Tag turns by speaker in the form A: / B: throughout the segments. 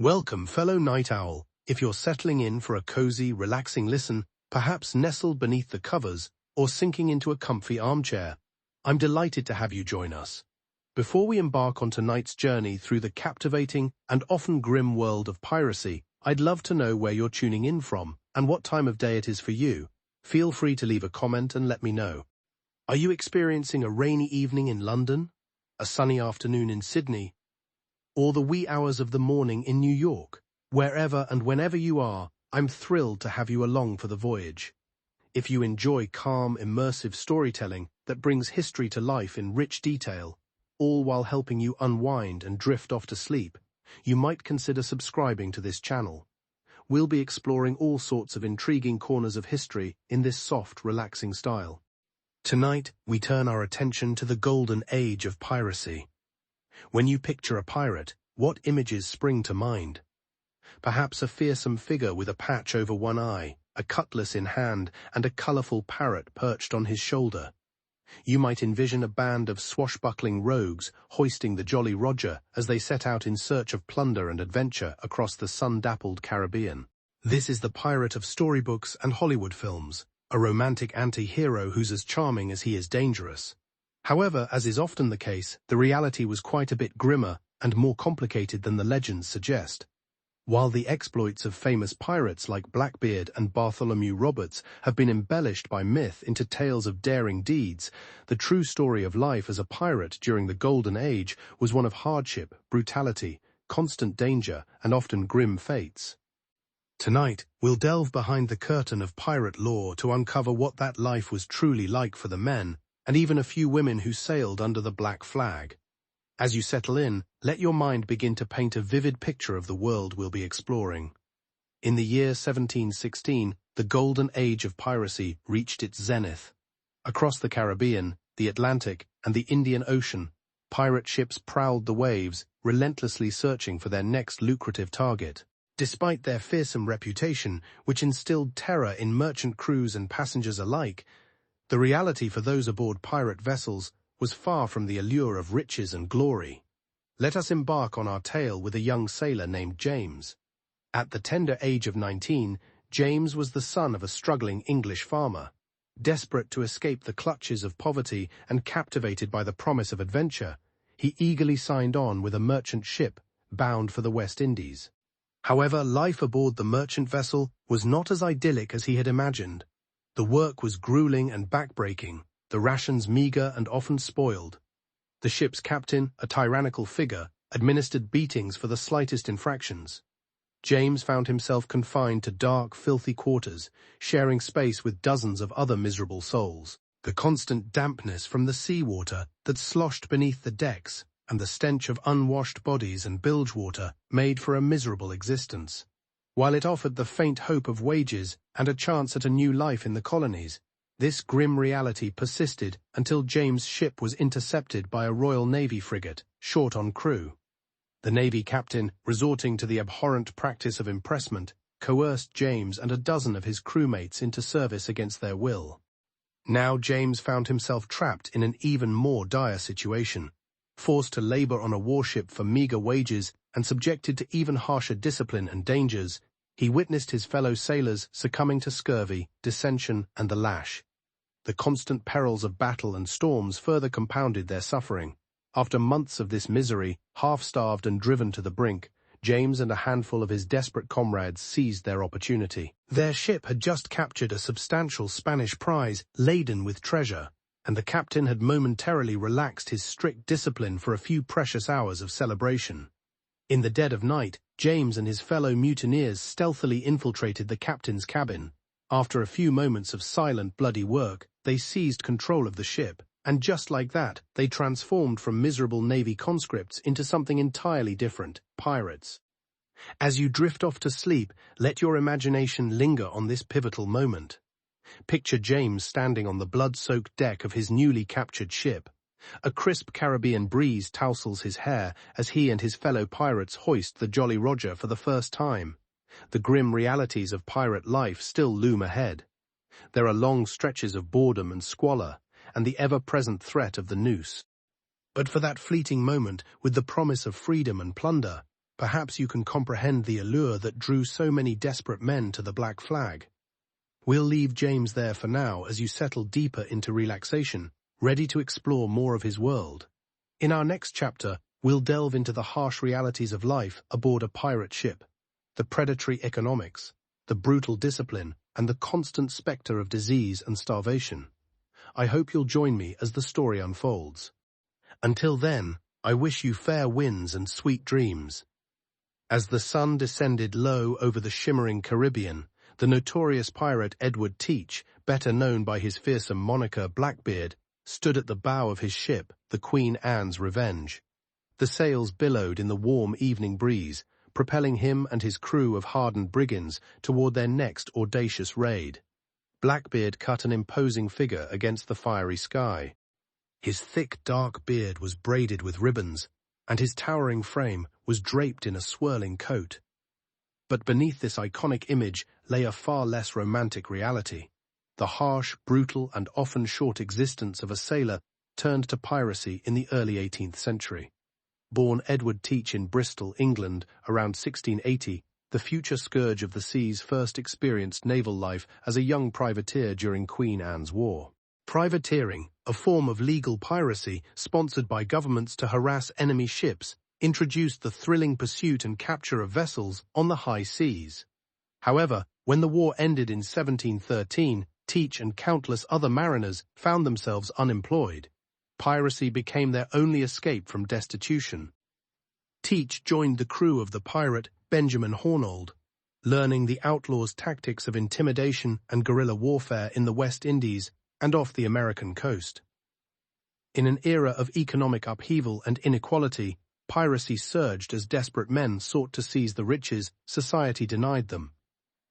A: Welcome, fellow night owl. If you're settling in for a cozy, relaxing listen, perhaps nestled beneath the covers or sinking into a comfy armchair, I'm delighted to have you join us. Before we embark on tonight's journey through the captivating and often grim world of piracy, I'd love to know where you're tuning in from and what time of day it is for you. Feel free to leave a comment and let me know. Are you experiencing a rainy evening in London, a sunny afternoon in Sydney, or the wee hours of the morning in New York? Wherever and whenever you are, I'm thrilled to have you along for the voyage. If you enjoy calm, immersive storytelling that brings history to life in rich detail, all while helping you unwind and drift off to sleep, you might consider subscribing to this channel. We'll be exploring all sorts of intriguing corners of history in this soft, relaxing style. Tonight, we turn our attention to the Golden Age of Piracy. When you picture a pirate, what images spring to mind? Perhaps a fearsome figure with a patch over one eye, a cutlass in hand, and a colorful parrot perched on his shoulder. You might envision a band of swashbuckling rogues hoisting the Jolly Roger as they set out in search of plunder and adventure across the sun-dappled Caribbean. This is the pirate of storybooks and Hollywood films, a romantic anti-hero who's as charming as he is dangerous. However, as is often the case, the reality was quite a bit grimmer and more complicated than the legends suggest. While the exploits of famous pirates like Blackbeard and Bartholomew Roberts have been embellished by myth into tales of daring deeds, the true story of life as a pirate during the Golden Age was one of hardship, brutality, constant danger, and often grim fates. Tonight, we'll delve behind the curtain of pirate lore to uncover what that life was truly like for the men, and even a few women who sailed under the black flag. As you settle in, let your mind begin to paint a vivid picture of the world we'll be exploring. In the year 1716, the Golden Age of Piracy reached its zenith. Across the Caribbean, the Atlantic, and the Indian Ocean, pirate ships prowled the waves, relentlessly searching for their next lucrative target. Despite their fearsome reputation, which instilled terror in merchant crews and passengers alike, the reality for those aboard pirate vessels was far from the allure of riches and glory. Let us embark on our tale with a young sailor named James. At the tender age of 19, James was the son of a struggling English farmer. Desperate to escape the clutches of poverty and captivated by the promise of adventure, he eagerly signed on with a merchant ship bound for the West Indies. However, life aboard the merchant vessel was not as idyllic as he had imagined. The work was grueling and backbreaking, the rations meager and often spoiled. The ship's captain, a tyrannical figure, administered beatings for the slightest infractions. James found himself confined to dark, filthy quarters, sharing space with dozens of other miserable souls. The constant dampness from the seawater that sloshed beneath the decks and the stench of unwashed bodies and bilge water made for a miserable existence. While it offered the faint hope of wages and a chance at a new life in the colonies, this grim reality persisted until James' ship was intercepted by a Royal Navy frigate, short on crew. The Navy captain, resorting to the abhorrent practice of impressment, coerced James and a dozen of his crewmates into service against their will. Now James found himself trapped in an even more dire situation. Forced to labor on a warship for meager wages and subjected to even harsher discipline and dangers, he witnessed his fellow sailors succumbing to scurvy, dissension, and the lash. The constant perils of battle and storms further compounded their suffering. After months of this misery, half-starved and driven to the brink, James and a handful of his desperate comrades seized their opportunity. Their ship had just captured a substantial Spanish prize laden with treasure, and the captain had momentarily relaxed his strict discipline for a few precious hours of celebration. In the dead of night, James and his fellow mutineers stealthily infiltrated the captain's cabin. After a few moments of silent, bloody work, they seized control of the ship, and just like that, they transformed from miserable Navy conscripts into something entirely different, pirates. As you drift off to sleep, let your imagination linger on this pivotal moment. Picture James standing on the blood-soaked deck of his newly captured ship. A crisp Caribbean breeze tousles his hair as he and his fellow pirates hoist the Jolly Roger for the first time. The grim realities of pirate life still loom ahead. There are long stretches of boredom and squalor, and the ever-present threat of the noose. But for that fleeting moment, with the promise of freedom and plunder, perhaps you can comprehend the allure that drew so many desperate men to the Black Flag. We'll leave James there for now as you settle deeper into relaxation, ready to explore more of his world. In our next chapter, we'll delve into the harsh realities of life aboard a pirate ship, the predatory economics, the brutal discipline, and the constant specter of disease and starvation. I hope you'll join me as the story unfolds. Until then, I wish you fair winds and sweet dreams. As the sun descended low over the shimmering Caribbean, the notorious pirate Edward Teach, better known by his fearsome moniker Blackbeard, stood at the bow of his ship, the Queen Anne's Revenge. The sails billowed in the warm evening breeze, propelling him and his crew of hardened brigands toward their next audacious raid. Blackbeard cut an imposing figure against the fiery sky. His thick, dark beard was braided with ribbons, and his towering frame was draped in a swirling coat. But beneath this iconic image lay a far less romantic reality. The harsh, brutal, and often short existence of a sailor turned to piracy in the early 18th century. Born Edward Teach in Bristol, England, around 1680, the future scourge of the seas first experienced naval life as a young privateer during Queen Anne's War. Privateering, a form of legal piracy sponsored by governments to harass enemy ships, introduced the thrilling pursuit and capture of vessels on the high seas. However, when the war ended in 1713, Teach and countless other mariners found themselves unemployed. Piracy became their only escape from destitution. Teach joined the crew of the pirate Benjamin Hornold, learning the outlaws' tactics of intimidation and guerrilla warfare in the West Indies and off the American coast. In an era of economic upheaval and inequality, piracy surged as desperate men sought to seize the riches society denied them.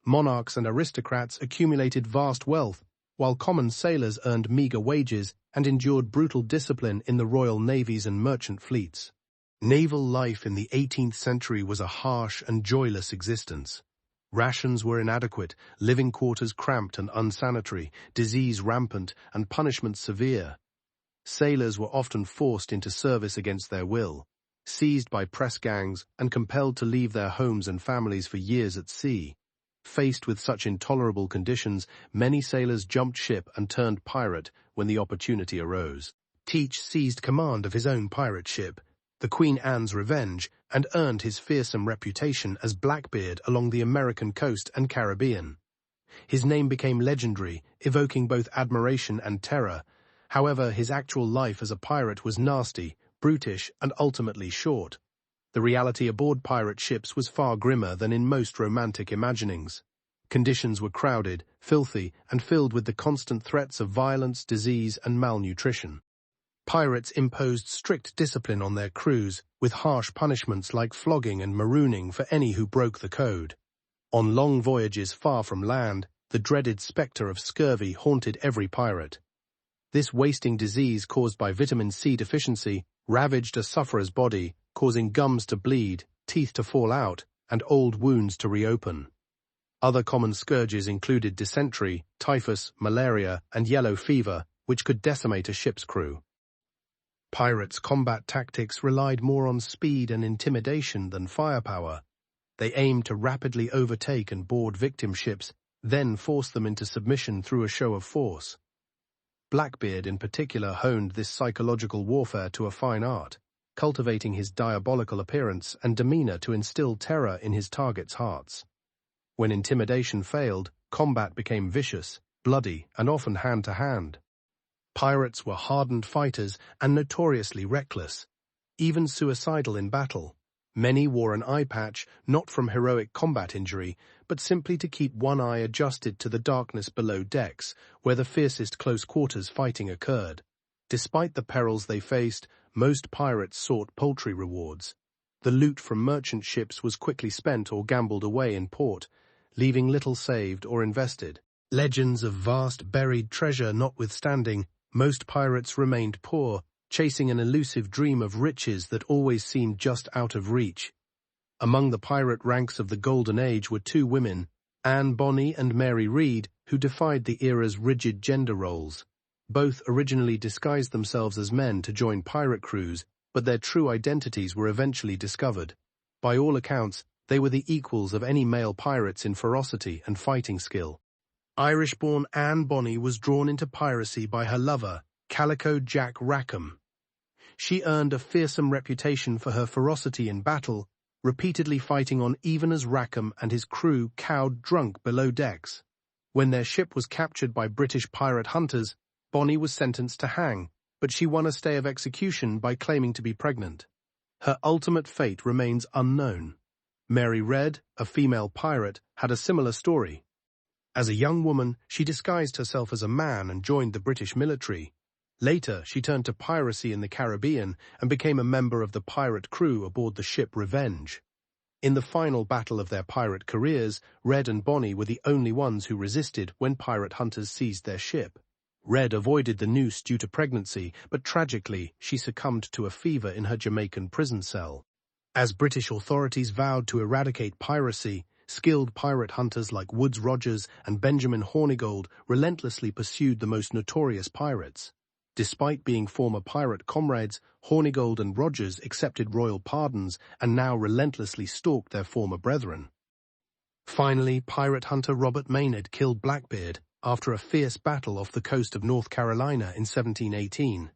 A: Monarchs and aristocrats accumulated vast wealth, while common sailors earned meager wages and endured brutal discipline in the royal navies and merchant fleets. Naval life in the 18th century was a harsh and joyless existence. Rations were inadequate, living quarters cramped and unsanitary, disease rampant, and punishment severe. Sailors were often forced into service against their will, seized by press gangs, and compelled to leave their homes and families for years at sea. Faced with such intolerable conditions, many sailors jumped ship and turned pirate when the opportunity arose. Teach seized command of his own pirate ship, the Queen Anne's Revenge, and earned his fearsome reputation as Blackbeard along the American coast and Caribbean. His name became legendary, evoking both admiration and terror. However, his actual life as a pirate was nasty, brutish, and ultimately short. The reality aboard pirate ships was far grimmer than in most romantic imaginings. Conditions were crowded, filthy, and filled with the constant threats of violence, disease, and malnutrition. Pirates imposed strict discipline on their crews, with harsh punishments like flogging and marooning for any who broke the code. On long voyages far from land, the dreaded specter of scurvy haunted every pirate. This wasting disease caused by vitamin C deficiency ravaged a sufferer's body, causing gums to bleed, teeth to fall out, and old wounds to reopen. Other common scourges included dysentery, typhus, malaria, and yellow fever, which could decimate a ship's crew. Pirates' combat tactics relied more on speed and intimidation than firepower. They aimed to rapidly overtake and board victim ships, then force them into submission through a show of force. Blackbeard in particular honed this psychological warfare to a fine art, cultivating his diabolical appearance and demeanor to instill terror in his targets' hearts. When intimidation failed, combat became vicious, bloody, and often hand-to-hand. Pirates were hardened fighters and notoriously reckless, even suicidal in battle. Many wore an eye patch, not from heroic combat injury, but simply to keep one eye adjusted to the darkness below decks, where the fiercest close-quarters fighting occurred. Despite the perils they faced, most pirates sought paltry rewards. The loot from merchant ships was quickly spent or gambled away in port, leaving little saved or invested. Legends of vast buried treasure notwithstanding, most pirates remained poor, chasing an elusive dream of riches that always seemed just out of reach. Among the pirate ranks of the Golden Age were two women, Anne Bonny and Mary Read, who defied the era's rigid gender roles. Both originally disguised themselves as men to join pirate crews, but their true identities were eventually discovered. By all accounts, they were the equals of any male pirates in ferocity and fighting skill. Irish-born Anne Bonny was drawn into piracy by her lover, Calico Jack Rackham. She earned a fearsome reputation for her ferocity in battle, repeatedly fighting on even as Rackham and his crew cowed drunk below decks. When their ship was captured by British pirate hunters, Bonny was sentenced to hang, but she won a stay of execution by claiming to be pregnant. Her ultimate fate remains unknown. Mary Read, a female pirate, had a similar story. As a young woman, she disguised herself as a man and joined the British military. Later, she turned to piracy in the Caribbean and became a member of the pirate crew aboard the ship Revenge. In the final battle of their pirate careers, Read and Bonny were the only ones who resisted when pirate hunters seized their ship. Read avoided the noose due to pregnancy, but tragically, she succumbed to a fever in her Jamaican prison cell. As British authorities vowed to eradicate piracy, skilled pirate hunters like Woodes Rogers and Benjamin Hornigold relentlessly pursued the most notorious pirates. Despite being former pirate comrades, Hornigold and Rogers accepted royal pardons and now relentlessly stalked their former brethren. Finally, pirate hunter Robert Maynard killed Blackbeard after a fierce battle off the coast of North Carolina in 1718.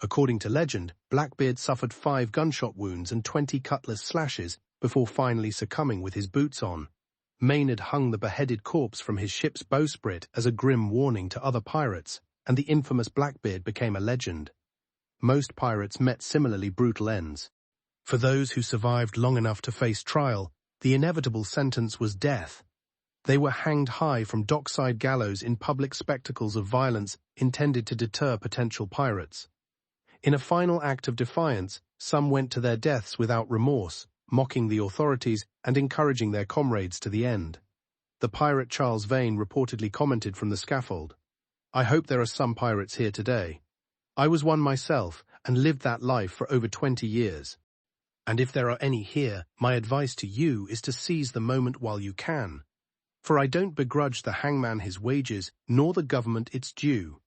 A: According to legend, Blackbeard suffered 5 gunshot wounds and 20 cutlass slashes before finally succumbing with his boots on. Maynard hung the beheaded corpse from his ship's bowsprit as a grim warning to other pirates, and the infamous Blackbeard became a legend. Most pirates met similarly brutal ends. For those who survived long enough to face trial, the inevitable sentence was death. They were hanged high from dockside gallows in public spectacles of violence intended to deter potential pirates. In a final act of defiance, some went to their deaths without remorse, mocking the authorities and encouraging their comrades to the end. The pirate Charles Vane reportedly commented from the scaffold, "I hope there are some pirates here today. I was one myself and lived that life for over 20 years. And if there are any here, my advice to you is to seize the moment while you can. For I don't begrudge the hangman his wages, nor the government its due.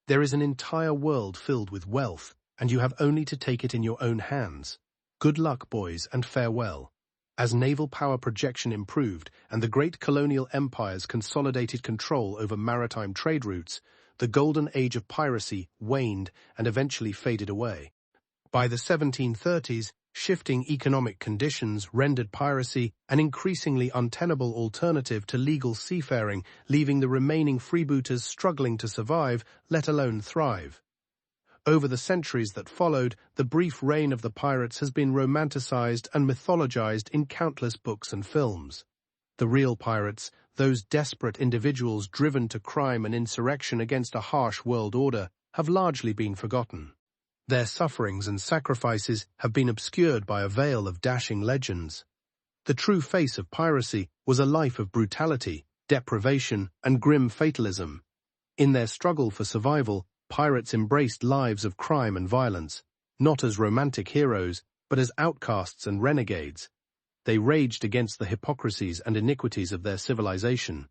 A: There is an entire world filled with wealth, and you have only to take it in your own hands. Good luck, boys, and farewell." As naval power projection improved and the great colonial empires consolidated control over maritime trade routes, the Golden Age of Piracy waned and eventually faded away. By the 1730s, shifting economic conditions rendered piracy an increasingly untenable alternative to legal seafaring, leaving the remaining freebooters struggling to survive, let alone thrive. Over the centuries that followed, the brief reign of the pirates has been romanticized and mythologized in countless books and films. The real pirates, those desperate individuals driven to crime and insurrection against a harsh world order, have largely been forgotten. Their sufferings and sacrifices have been obscured by a veil of dashing legends. The true face of piracy was a life of brutality, deprivation, and grim fatalism. In their struggle for survival, pirates embraced lives of crime and violence, not as romantic heroes, but as outcasts and renegades. They raged against the hypocrisies and iniquities of their civilization.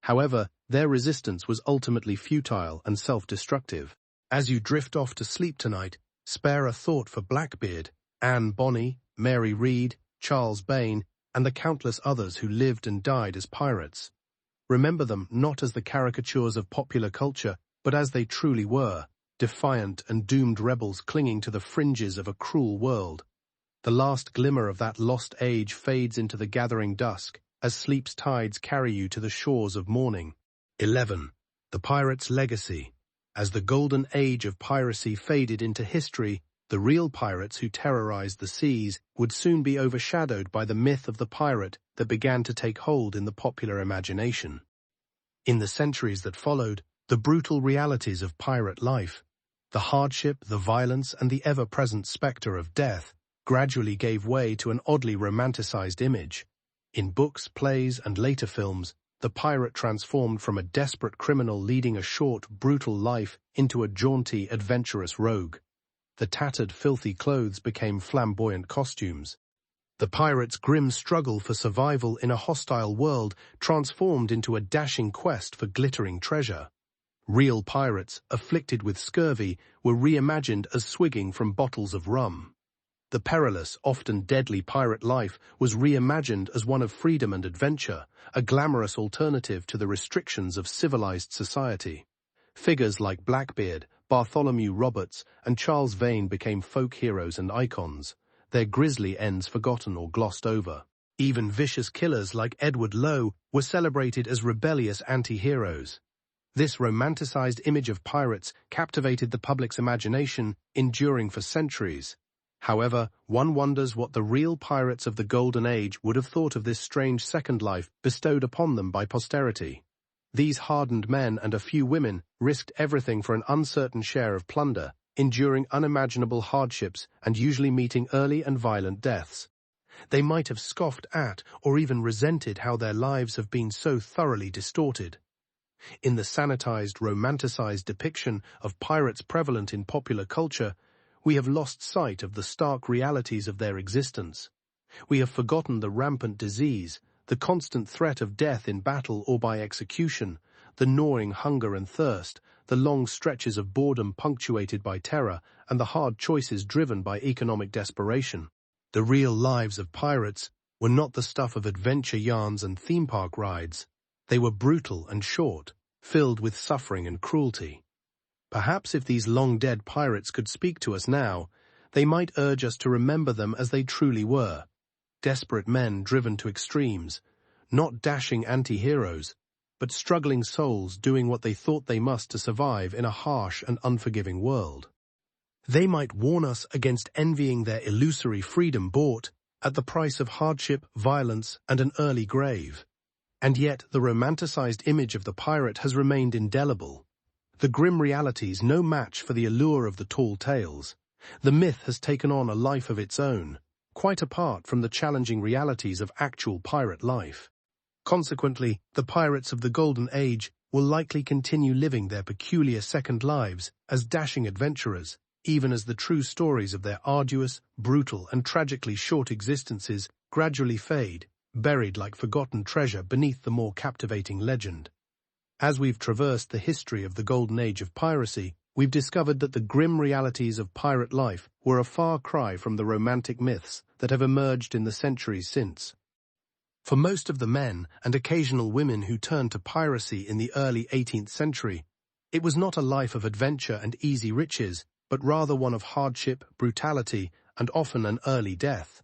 A: However, their resistance was ultimately futile and self-destructive. As you drift off to sleep tonight, spare a thought for Blackbeard, Anne Bonny, Mary Read, Charles Vane, and the countless others who lived and died as pirates. Remember them not as the caricatures of popular culture, but as they truly were, defiant and doomed rebels clinging to the fringes of a cruel world. The last glimmer of that lost age fades into the gathering dusk, as sleep's tides carry you to the shores of morning. 11. The Pirate's Legacy. As the Golden Age of Piracy faded into history, the real pirates who terrorized the seas would soon be overshadowed by the myth of the pirate that began to take hold in the popular imagination. In the centuries that followed, the brutal realities of pirate life, the hardship, the violence, and the ever-present specter of death gradually gave way to an oddly romanticized image. In books, plays, and later films, the pirate transformed from a desperate criminal leading a short, brutal life into a jaunty, adventurous rogue. The tattered, filthy clothes became flamboyant costumes. The pirate's grim struggle for survival in a hostile world transformed into a dashing quest for glittering treasure. Real pirates, afflicted with scurvy, were reimagined as swigging from bottles of rum. The perilous, often deadly pirate life was reimagined as one of freedom and adventure, a glamorous alternative to the restrictions of civilized society. Figures like Blackbeard, Bartholomew Roberts, and Charles Vane became folk heroes and icons, their grisly ends forgotten or glossed over. Even vicious killers like Edward Lowe were celebrated as rebellious anti-heroes. This romanticized image of pirates captivated the public's imagination, enduring for centuries. However, one wonders what the real pirates of the Golden Age would have thought of this strange second life bestowed upon them by posterity. These hardened men and a few women risked everything for an uncertain share of plunder, enduring unimaginable hardships and usually meeting early and violent deaths. They might have scoffed at or even resented how their lives have been so thoroughly distorted. In the sanitized, romanticized depiction of pirates prevalent in popular culture, we have lost sight of the stark realities of their existence. We have forgotten the rampant disease, the constant threat of death in battle or by execution, the gnawing hunger and thirst, the long stretches of boredom punctuated by terror, and the hard choices driven by economic desperation. The real lives of pirates were not the stuff of adventure yarns and theme park rides. They were brutal and short, filled with suffering and cruelty. Perhaps if these long-dead pirates could speak to us now, they might urge us to remember them as they truly were. Desperate men driven to extremes, not dashing anti-heroes, but struggling souls doing what they thought they must to survive in a harsh and unforgiving world. They might warn us against envying their illusory freedom bought at the price of hardship, violence, and an early grave. And yet the romanticized image of the pirate has remained indelible. The grim realities no match for the allure of the tall tales. The myth has taken on a life of its own, quite apart from the challenging realities of actual pirate life. Consequently, the pirates of the Golden Age will likely continue living their peculiar second lives as dashing adventurers, even as the true stories of their arduous, brutal, and tragically short existences gradually fade, buried like forgotten treasure beneath the more captivating legend. As we've traversed the history of the Golden Age of Piracy, we've discovered that the grim realities of pirate life were a far cry from the romantic myths that have emerged in the centuries since. For most of the men and occasional women who turned to piracy in the early 18th century, it was not a life of adventure and easy riches, but rather one of hardship, brutality, and often an early death.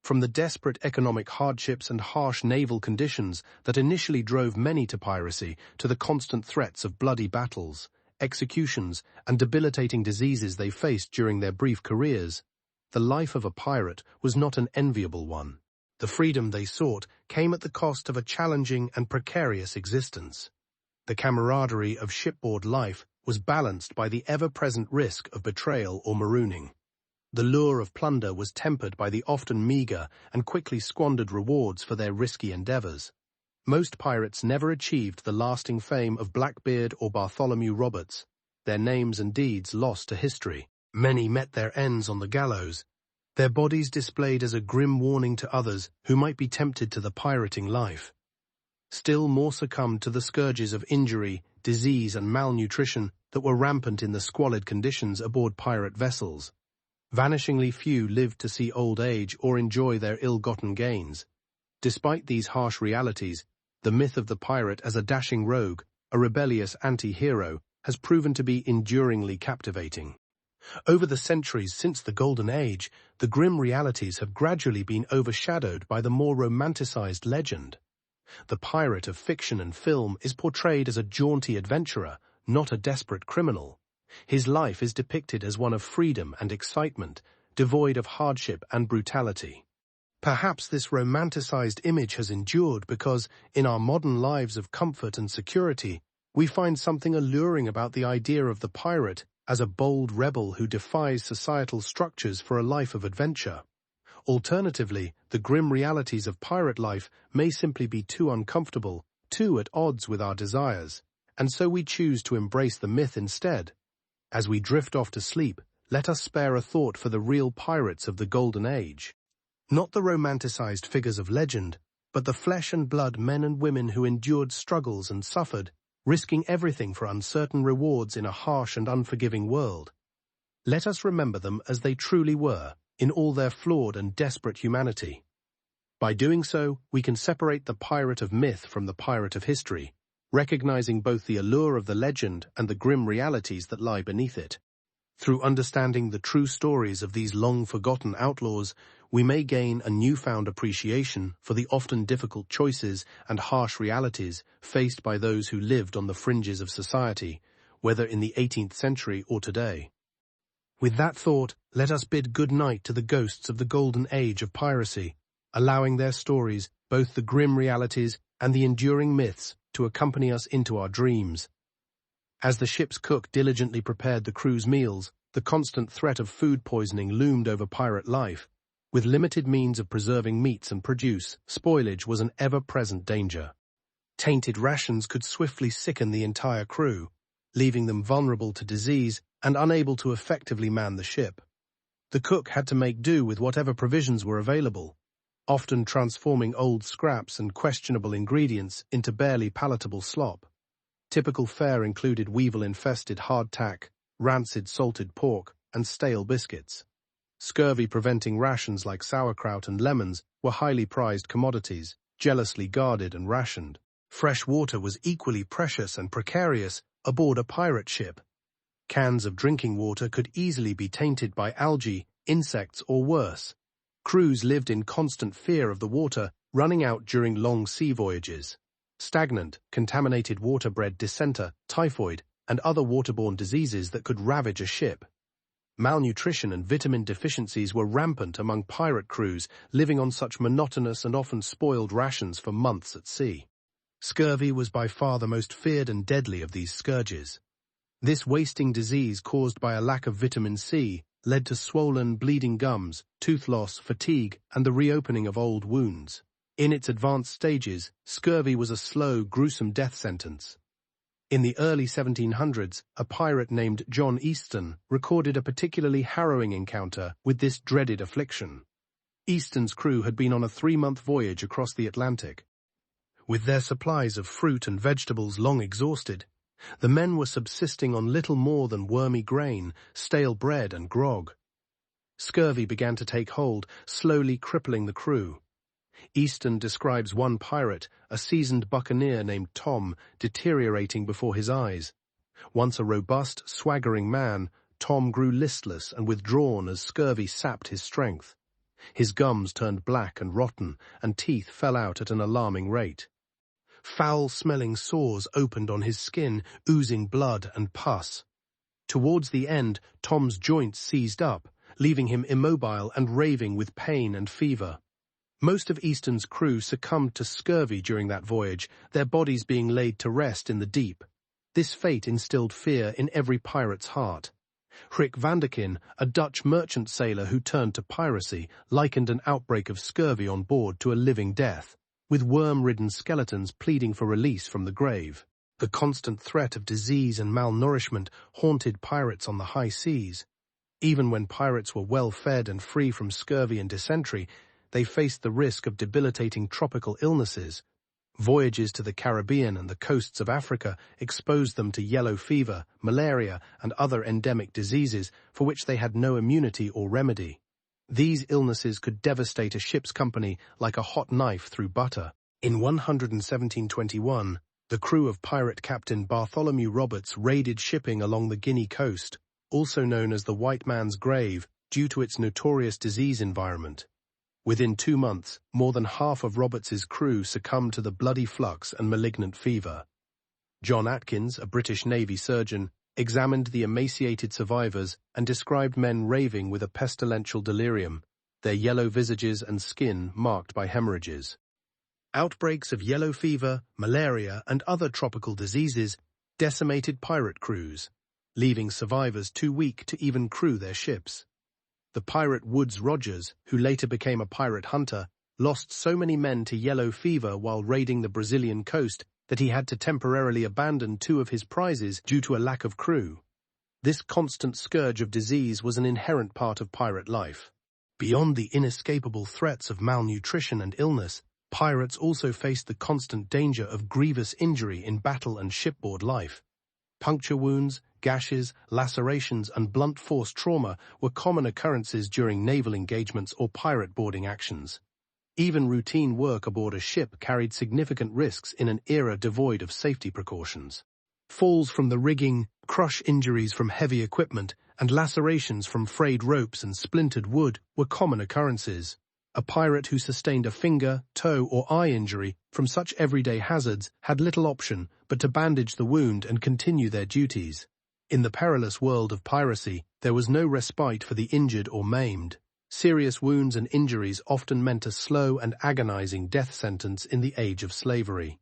A: From the desperate economic hardships and harsh naval conditions that initially drove many to piracy to the constant threats of bloody battles, executions, and debilitating diseases they faced during their brief careers, the life of a pirate was not an enviable one. The freedom they sought came at the cost of a challenging and precarious existence. The camaraderie of shipboard life was balanced by the ever-present risk of betrayal or marooning. The lure of plunder was tempered by the often meager and quickly squandered rewards for their risky endeavors. Most pirates never achieved the lasting fame of Blackbeard or Bartholomew Roberts, their names and deeds lost to history. Many met their ends on the gallows, their bodies displayed as a grim warning to others who might be tempted to the pirating life. Still more succumbed to the scourges of injury, disease, and malnutrition that were rampant in the squalid conditions aboard pirate vessels. Vanishingly few lived to see old age or enjoy their ill-gotten gains. Despite these harsh realities, the myth of the pirate as a dashing rogue, a rebellious anti-hero, has proven to be enduringly captivating. Over the centuries since the Golden Age, the grim realities have gradually been overshadowed by the more romanticized legend. The pirate of fiction and film is portrayed as a jaunty adventurer, not a desperate criminal. His life is depicted as one of freedom and excitement, devoid of hardship and brutality. Perhaps this romanticized image has endured because, in our modern lives of comfort and security, we find something alluring about the idea of the pirate as a bold rebel who defies societal structures for a life of adventure. Alternatively, the grim realities of pirate life may simply be too uncomfortable, too at odds with our desires, and so we choose to embrace the myth instead. As we drift off to sleep, let us spare a thought for the real pirates of the Golden Age. Not the romanticized figures of legend, but the flesh and blood men and women who endured struggles and suffered, risking everything for uncertain rewards in a harsh and unforgiving world. Let us remember them as they truly were, in all their flawed and desperate humanity. By doing so, we can separate the pirate of myth from the pirate of history, recognizing both the allure of the legend and the grim realities that lie beneath it. Through understanding the true stories of these long-forgotten outlaws, we may gain a newfound appreciation for the often difficult choices and harsh realities faced by those who lived on the fringes of society, whether in the 18th century or today. With that thought, let us bid good night to the ghosts of the Golden Age of Piracy, allowing their stories, both the grim realities and the enduring myths, to accompany us into our dreams. As the ship's cook diligently prepared the crew's meals, the constant threat of food poisoning loomed over pirate life. With limited means of preserving meats and produce, spoilage was an ever-present danger. Tainted rations could swiftly sicken the entire crew, leaving them vulnerable to disease and unable to effectively man the ship. The cook had to make do with whatever provisions were available, often transforming old scraps and questionable ingredients into barely palatable slop. Typical fare included weevil-infested hardtack, rancid salted pork, and stale biscuits. Scurvy-preventing rations like sauerkraut and lemons were highly prized commodities, jealously guarded and rationed. Fresh water was equally precious and precarious aboard a pirate ship. Cans of drinking water could easily be tainted by algae, insects, or worse. Crews lived in constant fear of the water running out during long sea voyages. Stagnant, contaminated water bred dysentery, typhoid, and other waterborne diseases that could ravage a ship. Malnutrition and vitamin deficiencies were rampant among pirate crews living on such monotonous and often spoiled rations for months at sea. Scurvy was by far the most feared and deadly of these scourges. This wasting disease caused by a lack of vitamin C led to swollen, bleeding gums, tooth loss, fatigue, and the reopening of old wounds. In its advanced stages, scurvy was a slow, gruesome death sentence. In the early 1700s, a pirate named John Easton recorded a particularly harrowing encounter with this dreaded affliction. Easton's crew had been on a 3-month voyage across the Atlantic. With their supplies of fruit and vegetables long exhausted, the men were subsisting on little more than wormy grain, stale bread, and grog. Scurvy began to take hold, slowly crippling the crew. Easton describes one pirate, a seasoned buccaneer named Tom, deteriorating before his eyes. Once a robust, swaggering man, Tom grew listless and withdrawn as scurvy sapped his strength. His gums turned black and rotten, and teeth fell out at an alarming rate. Foul-smelling sores opened on his skin, oozing blood and pus. Towards the end, Tom's joints seized up, leaving him immobile and raving with pain and fever. Most of Easton's crew succumbed to scurvy during that voyage, their bodies being laid to rest in the deep. This fate instilled fear in every pirate's heart. Hrik Vanderkin, a Dutch merchant sailor who turned to piracy, likened an outbreak of scurvy on board to a living death, with worm-ridden skeletons pleading for release from the grave. The constant threat of disease and malnourishment haunted pirates on the high seas. Even when pirates were well-fed and free from scurvy and dysentery, they faced the risk of debilitating tropical illnesses. Voyages to the Caribbean and the coasts of Africa exposed them to yellow fever, malaria, and other endemic diseases for which they had no immunity or remedy. These illnesses could devastate a ship's company like a hot knife through butter. In 1721, the crew of pirate captain Bartholomew Roberts raided shipping along the Guinea coast, also known as the White Man's Grave, due to its notorious disease environment. Within 2 months, more than half of Roberts's crew succumbed to the bloody flux and malignant fever. John Atkins, a British Navy surgeon, examined the emaciated survivors and described men raving with a pestilential delirium, their yellow visages and skin marked by hemorrhages. Outbreaks of yellow fever, malaria, and other tropical diseases decimated pirate crews, leaving survivors too weak to even crew their ships. The pirate Woodes Rogers, who later became a pirate hunter, lost so many men to yellow fever while raiding the Brazilian coast that he had to temporarily abandon 2 of his prizes due to a lack of crew. This constant scourge of disease was an inherent part of pirate life. Beyond the inescapable threats of malnutrition and illness, pirates also faced the constant danger of grievous injury in battle and shipboard life. Puncture wounds, gashes, lacerations, and blunt force trauma were common occurrences during naval engagements or pirate boarding actions. Even routine work aboard a ship carried significant risks in an era devoid of safety precautions. Falls from the rigging, crush injuries from heavy equipment, and lacerations from frayed ropes and splintered wood were common occurrences. A pirate who sustained a finger, toe, or eye injury from such everyday hazards had little option but to bandage the wound and continue their duties. In the perilous world of piracy, there was no respite for the injured or maimed. Serious wounds and injuries often meant a slow and agonizing death sentence in the age of slavery.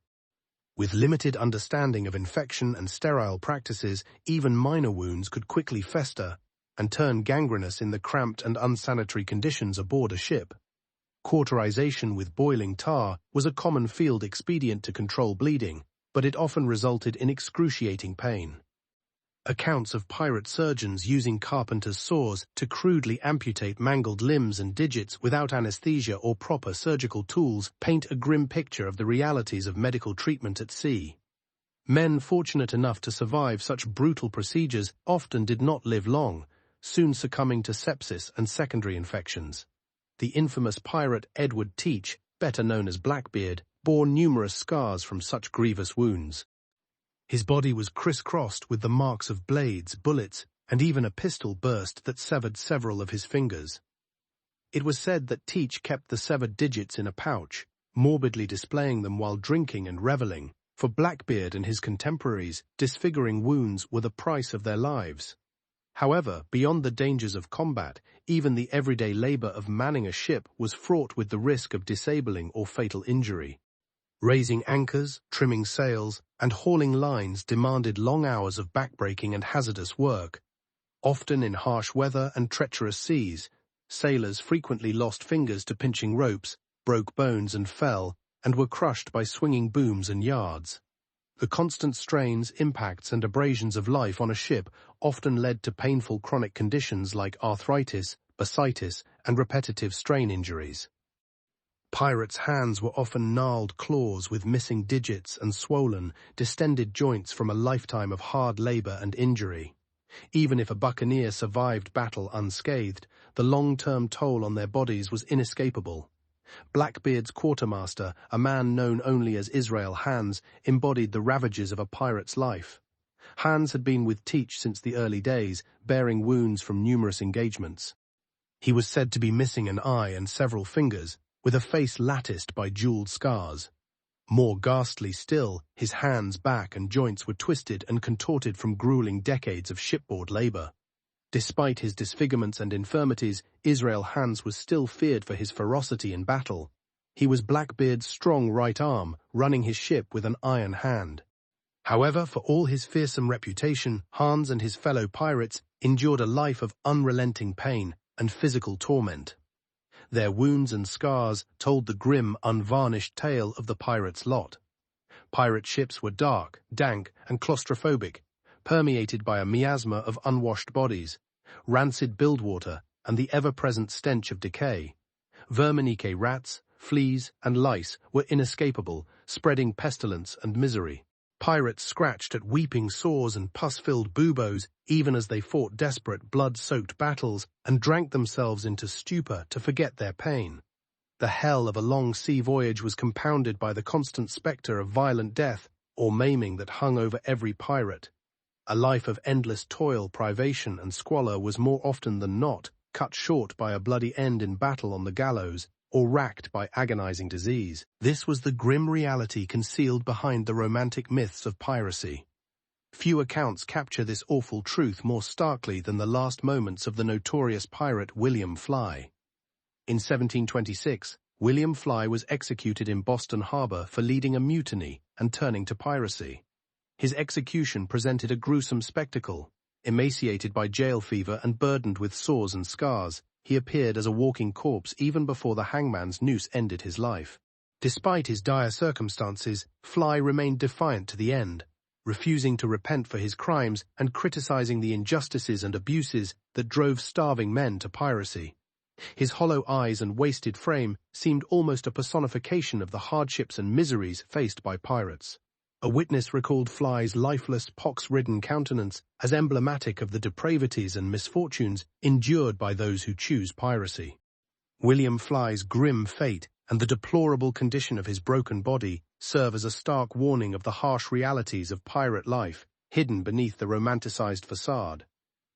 A: With limited understanding of infection and sterile practices, even minor wounds could quickly fester and turn gangrenous in the cramped and unsanitary conditions aboard a ship. Cauterization with boiling tar was a common field expedient to control bleeding, but it often resulted in excruciating pain. Accounts of pirate surgeons using carpenter's saws to crudely amputate mangled limbs and digits without anesthesia or proper surgical tools paint a grim picture of the realities of medical treatment at sea. Men fortunate enough to survive such brutal procedures often did not live long, soon succumbing to sepsis and secondary infections. The infamous pirate Edward Teach, better known as Blackbeard, bore numerous scars from such grievous wounds. His body was crisscrossed with the marks of blades, bullets, and even a pistol burst that severed several of his fingers. It was said that Teach kept the severed digits in a pouch, morbidly displaying them while drinking and reveling. For Blackbeard and his contemporaries, disfiguring wounds were the price of their lives. However, beyond the dangers of combat, even the everyday labor of manning a ship was fraught with the risk of disabling or fatal injury. Raising anchors, trimming sails, and hauling lines demanded long hours of backbreaking and hazardous work. Often in harsh weather and treacherous seas, sailors frequently lost fingers to pinching ropes, broke bones and fell, and were crushed by swinging booms and yards. The constant strains, impacts, and abrasions of life on a ship often led to painful chronic conditions like arthritis, bursitis, and repetitive strain injuries. Pirates' hands were often gnarled claws with missing digits and swollen, distended joints from a lifetime of hard labor and injury. Even if a buccaneer survived battle unscathed, the long-term toll on their bodies was inescapable. Blackbeard's quartermaster, a man known only as Israel Hands, embodied the ravages of a pirate's life. Hands had been with Teach since the early days, bearing wounds from numerous engagements. He was said to be missing an eye and several fingers, with a face latticed by jeweled scars. More ghastly still, his hands, back, and joints were twisted and contorted from grueling decades of shipboard labor. Despite his disfigurements and infirmities, Israel Hands was still feared for his ferocity in battle. He was Blackbeard's strong right arm, running his ship with an iron hand. However, for all his fearsome reputation, Hands and his fellow pirates endured a life of unrelenting pain and physical torment. Their wounds and scars told the grim, unvarnished tale of the pirate's lot. Pirate ships were dark, dank, and claustrophobic, permeated by a miasma of unwashed bodies, rancid bilgewater, and the ever-present stench of decay. Verminique rats, fleas, and lice were inescapable, spreading pestilence and misery. Pirates scratched at weeping sores and pus-filled buboes even as they fought desperate, blood-soaked battles and drank themselves into stupor to forget their pain. The hell of a long sea voyage was compounded by the constant specter of violent death or maiming that hung over every pirate. A life of endless toil, privation, and squalor was more often than not cut short by a bloody end in battle on the gallows or racked by agonizing disease. This was the grim reality concealed behind the romantic myths of piracy. Few accounts capture this awful truth more starkly than the last moments of the notorious pirate William Fly. In 1726, William Fly was executed in Boston Harbor for leading a mutiny and turning to piracy. His execution presented a gruesome spectacle. Emaciated by jail fever and burdened with sores and scars, he appeared as a walking corpse even before the hangman's noose ended his life. Despite his dire circumstances, Fly remained defiant to the end, refusing to repent for his crimes and criticizing the injustices and abuses that drove starving men to piracy. His hollow eyes and wasted frame seemed almost a personification of the hardships and miseries faced by pirates. A witness recalled Fly's lifeless, pox-ridden countenance as emblematic of the depravities and misfortunes endured by those who choose piracy. William Fly's grim fate and the deplorable condition of his broken body serve as a stark warning of the harsh realities of pirate life, hidden beneath the romanticized facade.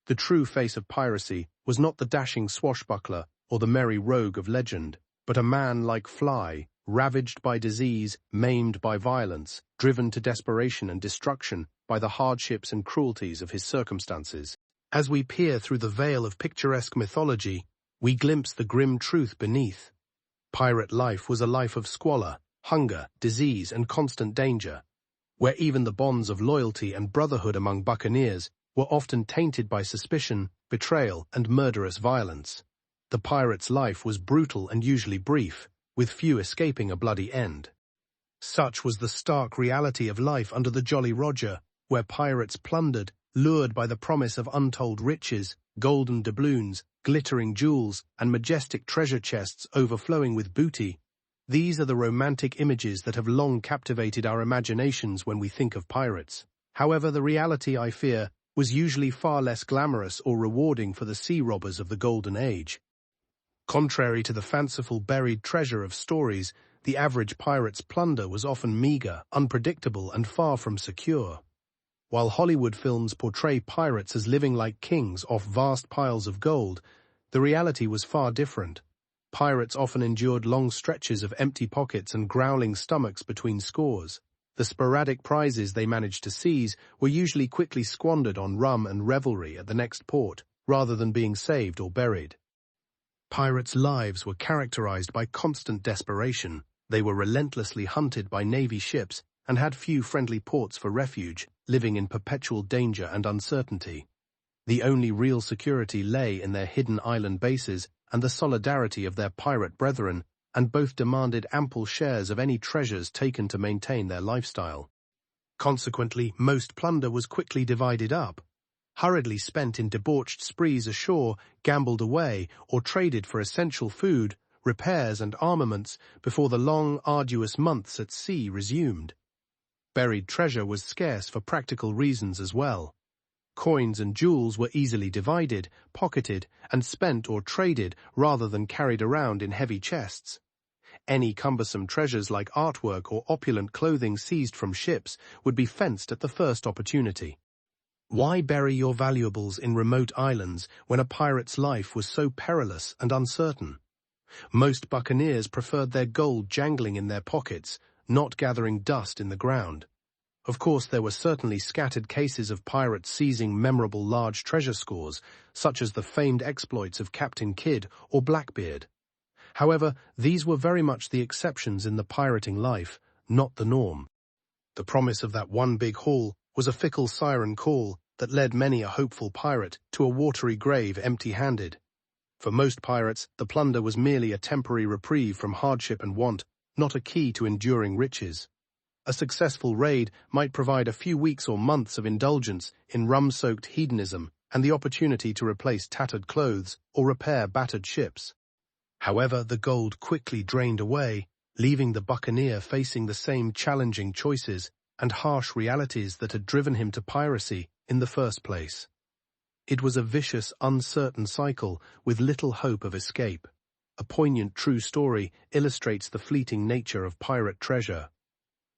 A: The true face of piracy was not the dashing swashbuckler or the merry rogue of legend, but a man like Fly, ravaged by disease, maimed by violence, driven to desperation and destruction by the hardships and cruelties of his circumstances. As we peer through the veil of picturesque mythology, we glimpse the grim truth beneath. Pirate life was a life of squalor, hunger, disease, and constant danger, where even the bonds of loyalty and brotherhood among buccaneers were often tainted by suspicion, betrayal, and murderous violence. The pirate's life was brutal and usually brief, with few escaping a bloody end. Such was the stark reality of life under the Jolly Roger, where pirates plundered, lured by the promise of untold riches, golden doubloons, glittering jewels, and majestic treasure chests overflowing with booty. These are the romantic images that have long captivated our imaginations when we think of pirates. However, the reality, I fear, was usually far less glamorous or rewarding for the sea robbers of the Golden Age. Contrary to the fanciful buried treasure of stories, the average pirate's plunder was often meager, unpredictable, and far from secure. While Hollywood films portray pirates as living like kings off vast piles of gold, the reality was far different. Pirates often endured long stretches of empty pockets and growling stomachs between scores. The sporadic prizes they managed to seize were usually quickly squandered on rum and revelry at the next port, rather than being saved or buried. Pirates' lives were characterized by constant desperation. They were relentlessly hunted by Navy ships and had few friendly ports for refuge, living in perpetual danger and uncertainty. The only real security lay in their hidden island bases and the solidarity of their pirate brethren, and both demanded ample shares of any treasures taken to maintain their lifestyle. Consequently, most plunder was quickly divided up, hurriedly spent in debauched sprees ashore, gambled away, or traded for essential food, repairs, and armaments before the long, arduous months at sea resumed. Buried treasure was scarce for practical reasons as well. Coins and jewels were easily divided, pocketed, and spent or traded rather than carried around in heavy chests. Any cumbersome treasures like artwork or opulent clothing seized from ships would be fenced at the first opportunity. Why bury your valuables in remote islands when a pirate's life was so perilous and uncertain? Most buccaneers preferred their gold jangling in their pockets, not gathering dust in the ground. Of course, there were certainly scattered cases of pirates seizing memorable large treasure scores, such as the famed exploits of Captain Kidd or Blackbeard. However, these were very much the exceptions in the pirating life, not the norm. The promise of that one big haul was a fickle siren call that led many a hopeful pirate to a watery grave empty-handed. For most pirates, the plunder was merely a temporary reprieve from hardship and want, not a key to enduring riches. A successful raid might provide a few weeks or months of indulgence in rum-soaked hedonism and the opportunity to replace tattered clothes or repair battered ships. However, the gold quickly drained away, leaving the buccaneer facing the same challenging choices and harsh realities that had driven him to piracy in the first place. It was a vicious, uncertain cycle with little hope of escape. A poignant true story illustrates the fleeting nature of pirate treasure.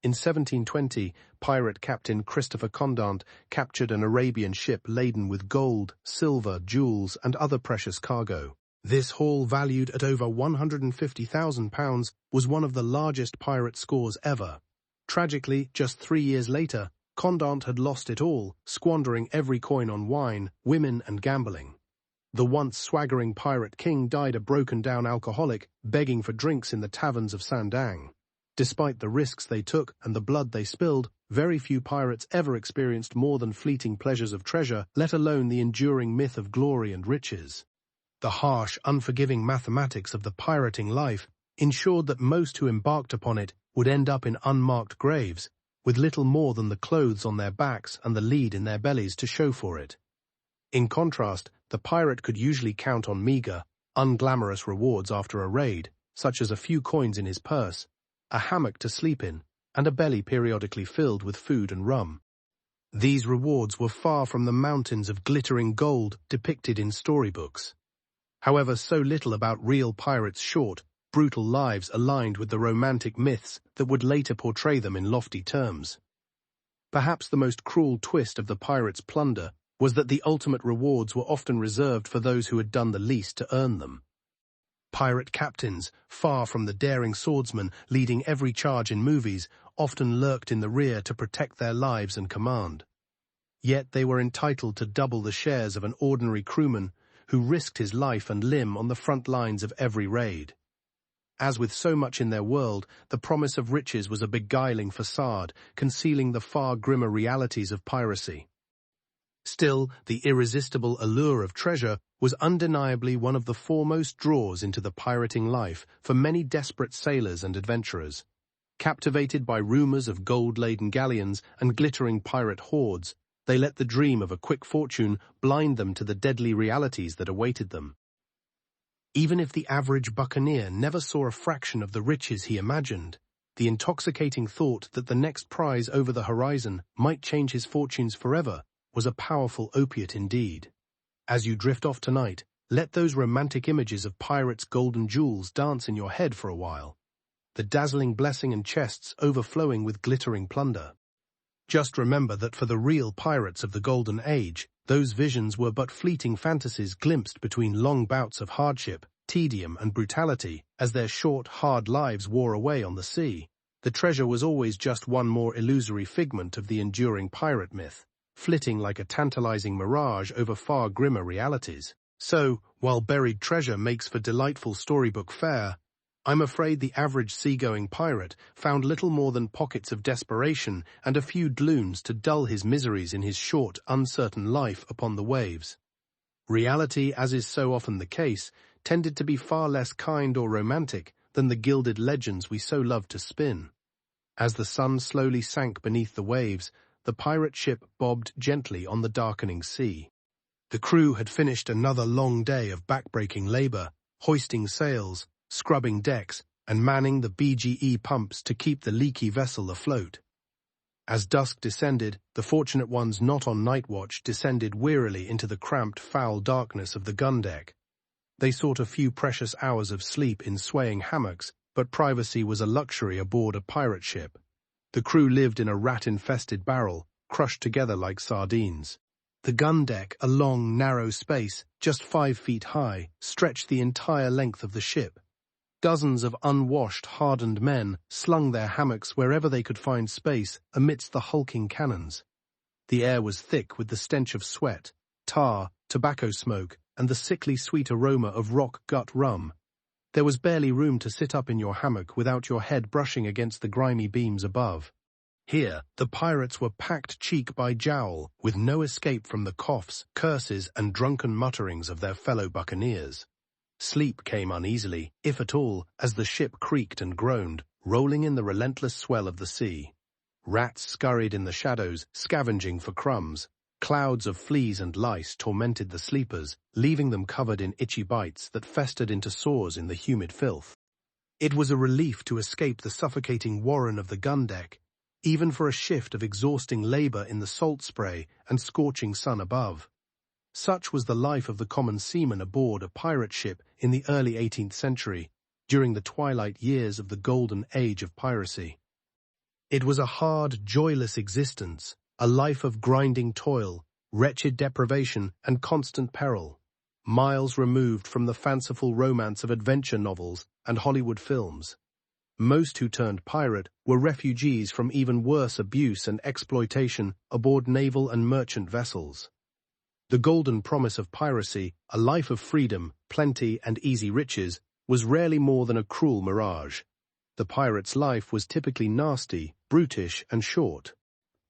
A: In 1720, pirate Captain Christopher Condant captured an Arabian ship laden with gold, silver, jewels, and other precious cargo. This haul, valued at over £150,000, was one of the largest pirate scores ever. Tragically, just 3 years later, Condant had lost it all, squandering every coin on wine, women, and gambling. The once swaggering pirate king died a broken-down alcoholic, begging for drinks in the taverns of Sandang. Despite the risks they took and the blood they spilled, very few pirates ever experienced more than fleeting pleasures of treasure, let alone the enduring myth of glory and riches. The harsh, unforgiving mathematics of the pirating life ensured that most who embarked upon it would end up in unmarked graves, with little more than the clothes on their backs and the lead in their bellies to show for it. In contrast, the pirate could usually count on meager, unglamorous rewards after a raid, such as a few coins in his purse, a hammock to sleep in, and a belly periodically filled with food and rum. These rewards were far from the mountains of glittering gold depicted in storybooks. However, so little about real pirates' short, brutal lives aligned with the romantic myths that would later portray them in lofty terms. Perhaps the most cruel twist of the pirates' plunder was that the ultimate rewards were often reserved for those who had done the least to earn them. Pirate captains, far from the daring swordsmen leading every charge in movies, often lurked in the rear to protect their lives and command. Yet they were entitled to double the shares of an ordinary crewman who risked his life and limb on the front lines of every raid. As with so much in their world, the promise of riches was a beguiling facade, concealing the far grimmer realities of piracy. Still, the irresistible allure of treasure was undeniably one of the foremost draws into the pirating life for many desperate sailors and adventurers. Captivated by rumors of gold-laden galleons and glittering pirate hordes, they let the dream of a quick fortune blind them to the deadly realities that awaited them. Even if the average buccaneer never saw a fraction of the riches he imagined, the intoxicating thought that the next prize over the horizon might change his fortunes forever was a powerful opiate indeed. As you drift off tonight, let those romantic images of pirates' golden jewels dance in your head for a while, the dazzling blessing and chests overflowing with glittering plunder. Just remember that for the real pirates of the Golden Age, those visions were but fleeting fantasies glimpsed between long bouts of hardship, tedium, and brutality as their short, hard lives wore away on the sea. The treasure was always just one more illusory figment of the enduring pirate myth, flitting like a tantalizing mirage over far grimmer realities. So, while buried treasure makes for delightful storybook fare, I'm afraid the average seagoing pirate found little more than pockets of desperation and a few doubloons to dull his miseries in his short, uncertain life upon the waves. Reality, as is so often the case, tended to be far less kind or romantic than the gilded legends we so love to spin. As the sun slowly sank beneath the waves, the pirate ship bobbed gently on the darkening sea. The crew had finished another long day of backbreaking labor, hoisting sails, scrubbing decks, and manning the BGE pumps to keep the leaky vessel afloat. As dusk descended, the fortunate ones not on night watch descended wearily into the cramped, foul darkness of the gun deck. They sought a few precious hours of sleep in swaying hammocks, but privacy was a luxury aboard a pirate ship. The crew lived in a rat-infested barrel, crushed together like sardines. The gun deck, a long, narrow space, just 5 feet high, stretched the entire length of the ship. Dozens of unwashed, hardened men slung their hammocks wherever they could find space amidst the hulking cannons. The air was thick with the stench of sweat, tar, tobacco smoke, and the sickly sweet aroma of rock gut rum. There was barely room to sit up in your hammock without your head brushing against the grimy beams above. Here, the pirates were packed cheek by jowl, with no escape from the coughs, curses, and drunken mutterings of their fellow buccaneers. Sleep came uneasily, if at all, as the ship creaked and groaned, rolling in the relentless swell of the sea. Rats scurried in the shadows, scavenging for crumbs. Clouds of fleas and lice tormented the sleepers, leaving them covered in itchy bites that festered into sores in the humid filth. It was a relief to escape the suffocating warren of the gun deck, even for a shift of exhausting labor in the salt spray and scorching sun above. Such was the life of the common seaman aboard a pirate ship in the early 18th century, during the twilight years of the Golden Age of Piracy. It was a hard, joyless existence, a life of grinding toil, wretched deprivation, and constant peril, miles removed from the fanciful romance of adventure novels and Hollywood films. Most who turned pirate were refugees from even worse abuse and exploitation aboard naval and merchant vessels. The golden promise of piracy, a life of freedom, plenty, and easy riches, was rarely more than a cruel mirage. The pirate's life was typically nasty, brutish, and short.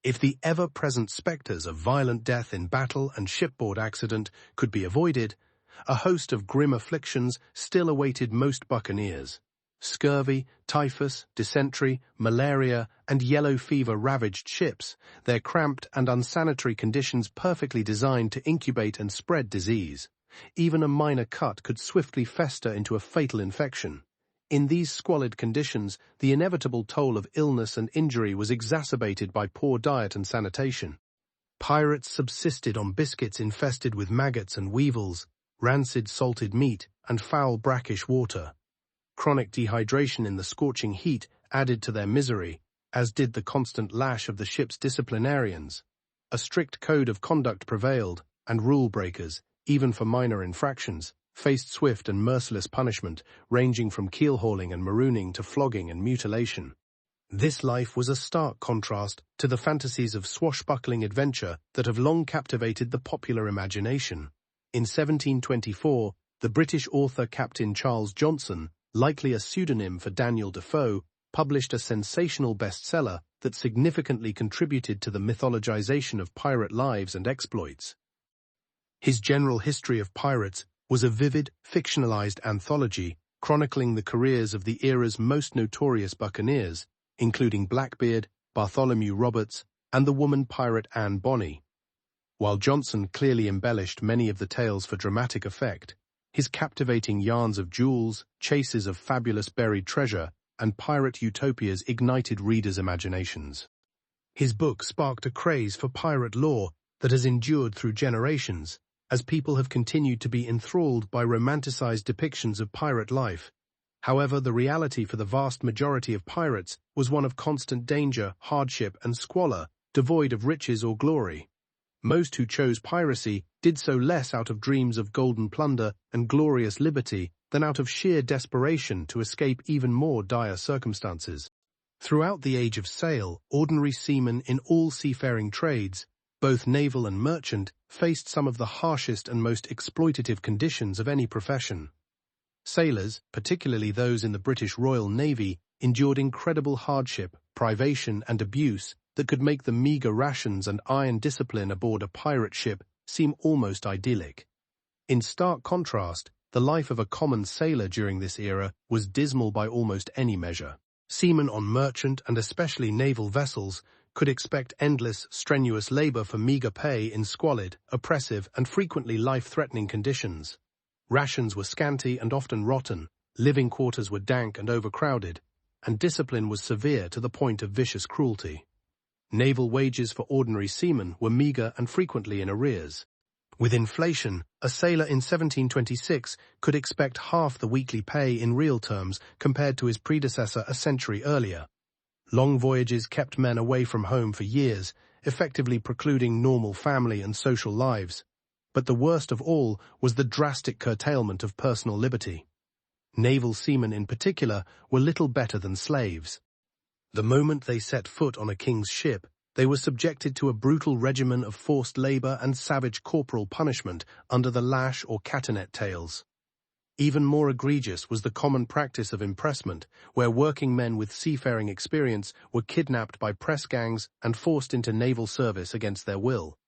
A: If the ever-present specters of violent death in battle and shipboard accident could be avoided, a host of grim afflictions still awaited most buccaneers. Scurvy, typhus, dysentery, malaria, and yellow fever ravaged ships, their cramped and unsanitary conditions perfectly designed to incubate and spread disease. Even a minor cut could swiftly fester into a fatal infection. In these squalid conditions, the inevitable toll of illness and injury was exacerbated by poor diet and sanitation. Pirates subsisted on biscuits infested with maggots and weevils, rancid salted meat, and foul brackish water. Chronic dehydration in the scorching heat added to their misery, as did the constant lash of the ship's disciplinarians. A strict code of conduct prevailed, and rule breakers, even for minor infractions, faced swift and merciless punishment, ranging from keel-hauling and marooning to flogging and mutilation. This life was a stark contrast to the fantasies of swashbuckling adventure that have long captivated the popular imagination. In 1724, the British author Captain Charles Johnson, likely a pseudonym for Daniel Defoe, published a sensational bestseller that significantly contributed to the mythologization of pirate lives and exploits. His General History of Pirates was a vivid, fictionalized anthology chronicling the careers of the era's most notorious buccaneers, including Blackbeard, Bartholomew Roberts, and the woman pirate Anne Bonny. While Johnson clearly embellished many of the tales for dramatic effect, his captivating yarns of jewels, chases of fabulous buried treasure, and pirate utopias ignited readers' imaginations. His book sparked a craze for pirate lore that has endured through generations, as people have continued to be enthralled by romanticized depictions of pirate life. However, the reality for the vast majority of pirates was one of constant danger, hardship, and squalor, devoid of riches or glory. Most who chose piracy did so less out of dreams of golden plunder and glorious liberty than out of sheer desperation to escape even more dire circumstances. Throughout the Age of Sail, ordinary seamen in all seafaring trades, both naval and merchant, faced some of the harshest and most exploitative conditions of any profession. Sailors, particularly those in the British Royal Navy, endured incredible hardship, privation, and abuse that could make the meager rations and iron discipline aboard a pirate ship seem almost idyllic. In stark contrast, the life of a common sailor during this era was dismal by almost any measure. Seamen on merchant and especially naval vessels could expect endless, strenuous labor for meager pay in squalid, oppressive, and frequently life-threatening conditions. Rations were scanty and often rotten, living quarters were dank and overcrowded, and discipline was severe to the point of vicious cruelty. Naval wages for ordinary seamen were meager and frequently in arrears. With inflation, a sailor in 1726 could expect half the weekly pay in real terms compared to his predecessor a century earlier. Long voyages kept men away from home for years, effectively precluding normal family and social lives. But the worst of all was the drastic curtailment of personal liberty. Naval seamen in particular were little better than slaves. The moment they set foot on a king's ship, they were subjected to a brutal regimen of forced labor and savage corporal punishment under the lash or catenet tails. Even more egregious was the common practice of impressment, where working men with seafaring experience were kidnapped by press gangs and forced into naval service against their will.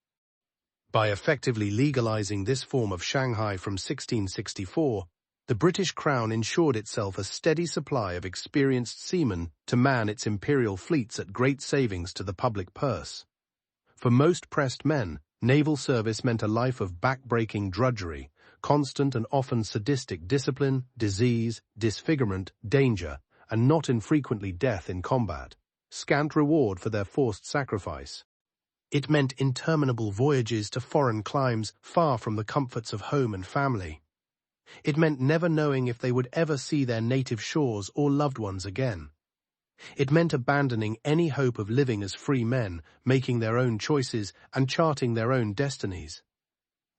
A: By effectively legalizing this form of Shanghai from 1664, the British Crown ensured itself a steady supply of experienced seamen to man its imperial fleets at great savings to the public purse. For most pressed men, naval service meant a life of back-breaking drudgery, constant and often sadistic discipline, disease, disfigurement, danger, and not infrequently death in combat, scant reward for their forced sacrifice. It meant interminable voyages to foreign climes far from the comforts of home and family. It meant never knowing if they would ever see their native shores or loved ones again. It meant abandoning any hope of living as free men, making their own choices and charting their own destinies.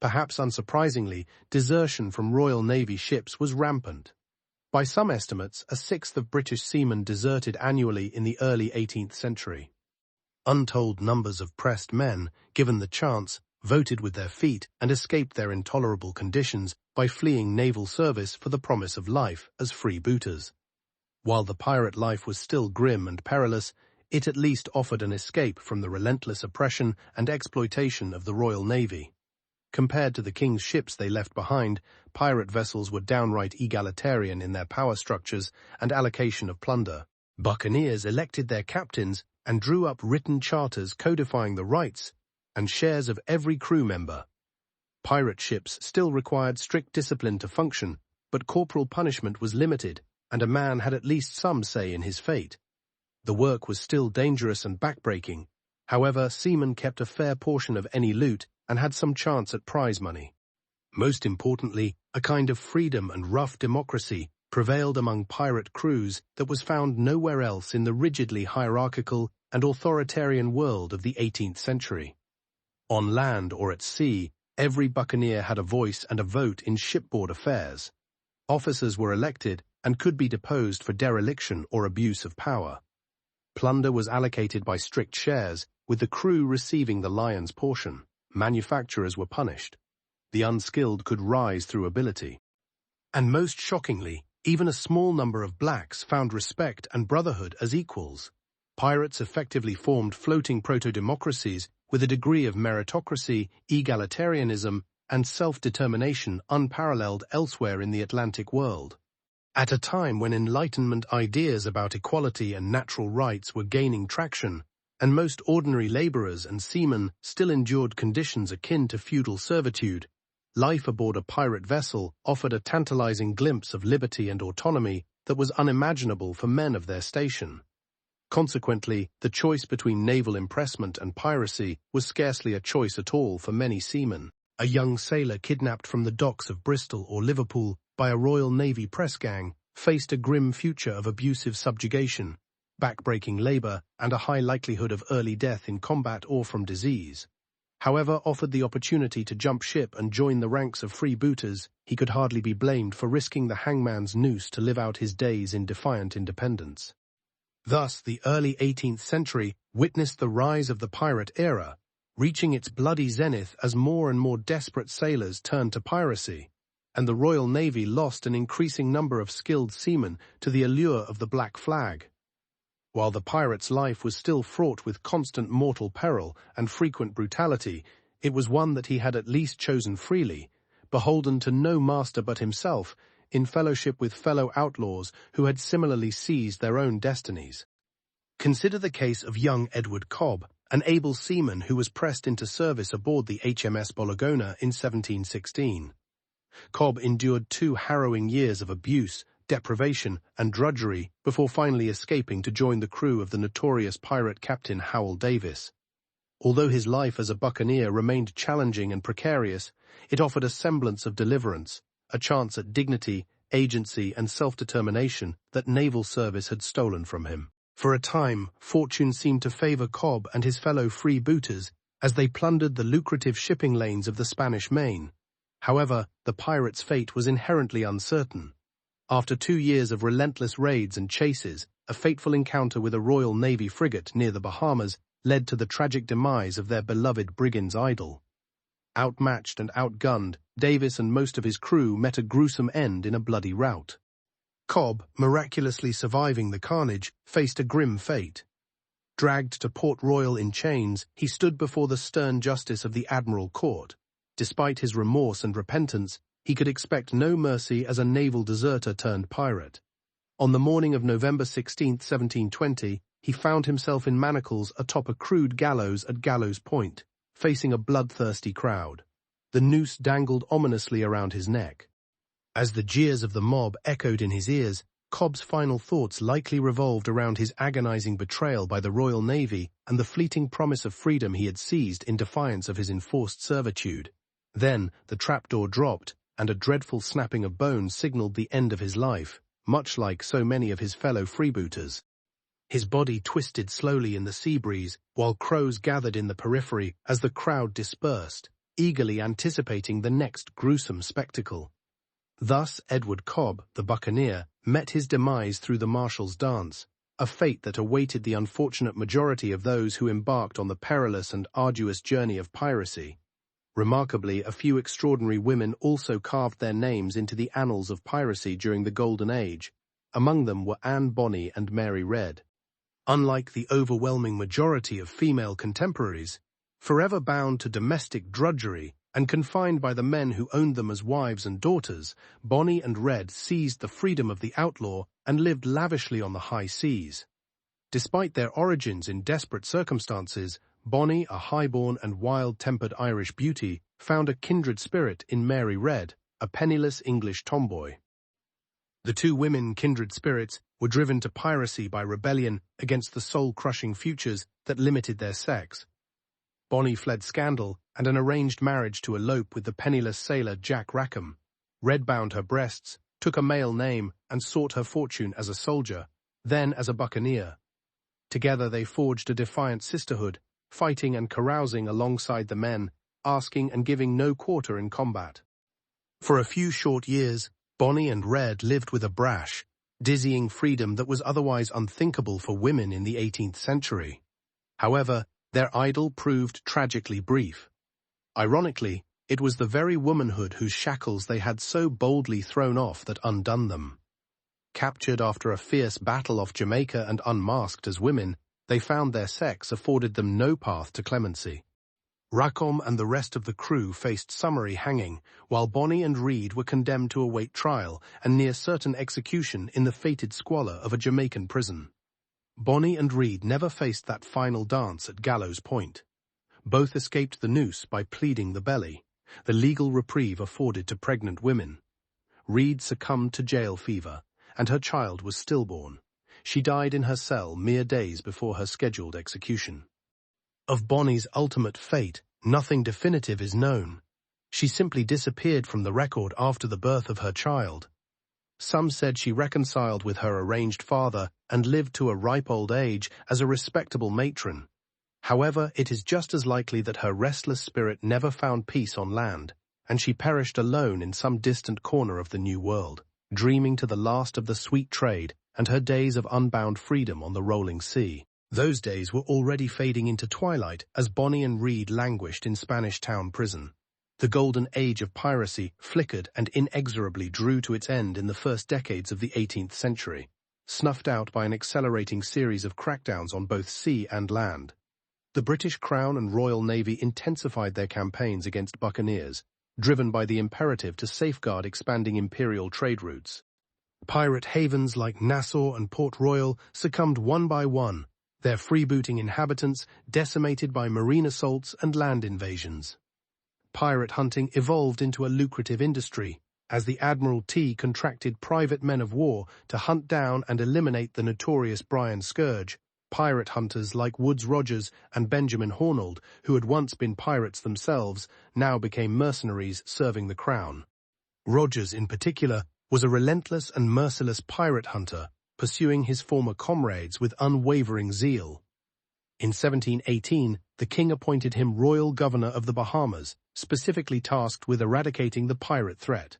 A: Perhaps unsurprisingly, desertion from Royal Navy ships was rampant. By some estimates, a sixth of British seamen deserted annually in the early 18th century. Untold numbers of pressed men, given the chance, voted with their feet and escaped their intolerable conditions by fleeing naval service for the promise of life as freebooters. While the pirate life was still grim and perilous, it at least offered an escape from the relentless oppression and exploitation of the Royal Navy. Compared to the king's ships they left behind, pirate vessels were downright egalitarian in their power structures and allocation of plunder. Buccaneers elected their captains and drew up written charters codifying the rights and shares of every crew member. Pirate ships still required strict discipline to function, but corporal punishment was limited, and a man had at least some say in his fate. The work was still dangerous and backbreaking. However, seamen kept a fair portion of any loot and had some chance at prize money. Most importantly, a kind of freedom and rough democracy prevailed among pirate crews that was found nowhere else in the rigidly hierarchical and authoritarian world of the 18th century. On land or at sea, every buccaneer had a voice and a vote in shipboard affairs. Officers were elected and could be deposed for dereliction or abuse of power. Plunder was allocated by strict shares, with the crew receiving the lion's portion. Manufacturers were punished. The unskilled could rise through ability. And most shockingly, even a small number of blacks found respect and brotherhood as equals. Pirates effectively formed floating proto-democracies with a degree of meritocracy, egalitarianism, and self-determination unparalleled elsewhere in the Atlantic world. At a time when Enlightenment ideas about equality and natural rights were gaining traction, and most ordinary laborers and seamen still endured conditions akin to feudal servitude, life aboard a pirate vessel offered a tantalizing glimpse of liberty and autonomy that was unimaginable for men of their station. Consequently, the choice between naval impressment and piracy was scarcely a choice at all for many seamen. A young sailor kidnapped from the docks of Bristol or Liverpool by a Royal Navy press gang faced a grim future of abusive subjugation, backbreaking labor, and a high likelihood of early death in combat or from disease. However, offered the opportunity to jump ship and join the ranks of freebooters, he could hardly be blamed for risking the hangman's noose to live out his days in defiant independence. Thus, the early 18th century witnessed the rise of the pirate era, reaching its bloody zenith as more and more desperate sailors turned to piracy, and the Royal Navy lost an increasing number of skilled seamen to the allure of the black flag. While the pirate's life was still fraught with constant mortal peril and frequent brutality, it was one that he had at least chosen freely, beholden to no master but himself, in fellowship with fellow outlaws who had similarly seized their own destinies. Consider the case of young Edward Cobb, an able seaman who was pressed into service aboard the HMS Bologna in 1716. Cobb endured 2 harrowing years of abuse, deprivation, and drudgery before finally escaping to join the crew of the notorious pirate captain Howell Davis. Although his life as a buccaneer remained challenging and precarious, it offered a semblance of deliverance, a chance at dignity, agency, and self-determination that naval service had stolen from him. For a time, fortune seemed to favor Cobb and his fellow freebooters as they plundered the lucrative shipping lanes of the Spanish Main. However, the pirates' fate was inherently uncertain. After 2 years of relentless raids and chases, a fateful encounter with a Royal Navy frigate near the Bahamas led to the tragic demise of their beloved brigand's idol. Outmatched and outgunned, Davis and most of his crew met a gruesome end in a bloody rout. Cobb, miraculously surviving the carnage, faced a grim fate. Dragged to Port Royal in chains, he stood before the stern justice of the Admiral Court. Despite his remorse and repentance, he could expect no mercy as a naval deserter turned pirate. On the morning of November 16, 1720, he found himself in manacles atop a crude gallows at Gallows Point, facing a bloodthirsty crowd. The noose dangled ominously around his neck. As the jeers of the mob echoed in his ears, Cobb's final thoughts likely revolved around his agonizing betrayal by the Royal Navy and the fleeting promise of freedom he had seized in defiance of his enforced servitude. Then, the trapdoor dropped, and a dreadful snapping of bones signaled the end of his life, much like so many of his fellow freebooters. His body twisted slowly in the sea breeze, while crows gathered in the periphery as the crowd dispersed, eagerly anticipating the next gruesome spectacle. Thus Edward Cobb, the buccaneer, met his demise through the marshal's dance, a fate that awaited the unfortunate majority of those who embarked on the perilous and arduous journey of piracy. Remarkably, a few extraordinary women also carved their names into the annals of piracy during the Golden Age. Among them were Anne Bonny and Mary Red. Unlike the overwhelming majority of female contemporaries, forever bound to domestic drudgery and confined by the men who owned them as wives and daughters, Bonny and Red seized the freedom of the outlaw and lived lavishly on the high seas. Despite their origins in desperate circumstances, Bonny, a high-born and wild-tempered Irish beauty, found a kindred spirit in Mary Red, a penniless English tomboy. The two women, kindred spirits, were driven to piracy by rebellion against the soul-crushing futures that limited their sex. Bonnie fled scandal and an arranged marriage to elope with the penniless sailor Jack Rackham, red-bound her breasts, took a male name, and sought her fortune as a soldier, then as a buccaneer. Together they forged a defiant sisterhood, fighting and carousing alongside the men, asking and giving no quarter in combat. For a few short years, Bonnie and Red lived with a brash, dizzying freedom that was otherwise unthinkable for women in the 18th century. However, their idyll proved tragically brief. Ironically, it was the very womanhood whose shackles they had so boldly thrown off that undone them. Captured after a fierce battle off Jamaica and unmasked as women, they found their sex afforded them no path to clemency. Rackham and the rest of the crew faced summary hanging, while Bonnie and Reed were condemned to await trial and near certain execution in the fated squalor of a Jamaican prison. Bonnie and Reed never faced that final dance at Gallows Point. Both escaped the noose by pleading the belly, the legal reprieve afforded to pregnant women. Reed succumbed to jail fever, and her child was stillborn. She died in her cell mere days before her scheduled execution. Of Bonnie's ultimate fate, nothing definitive is known. She simply disappeared from the record after the birth of her child. Some said she reconciled with her arranged father and lived to a ripe old age as a respectable matron. However, it is just as likely that her restless spirit never found peace on land, and she perished alone in some distant corner of the New World, dreaming to the last of the sweet trade and her days of unbound freedom on the rolling sea. Those days were already fading into twilight as Bonnie and Reed languished in Spanish Town prison. The Golden Age of Piracy flickered and inexorably drew to its end in the first decades of the 18th century, snuffed out by an accelerating series of crackdowns on both sea and land. The British Crown and Royal Navy intensified their campaigns against buccaneers, driven by the imperative to safeguard expanding imperial trade routes. Pirate havens like Nassau and Port Royal succumbed one by one, their freebooting inhabitants decimated by marine assaults and land invasions. Pirate hunting evolved into a lucrative industry, as the Admiralty contracted private men of war to hunt down and eliminate the notorious Brian Scourge. Pirate hunters like Woodes Rogers and Benjamin Hornold, who had once been pirates themselves, now became mercenaries serving the Crown. Rogers, in particular, was a relentless and merciless pirate hunter, pursuing his former comrades with unwavering zeal. In 1718, the king appointed him Royal Governor of the Bahamas, specifically tasked with eradicating the pirate threat.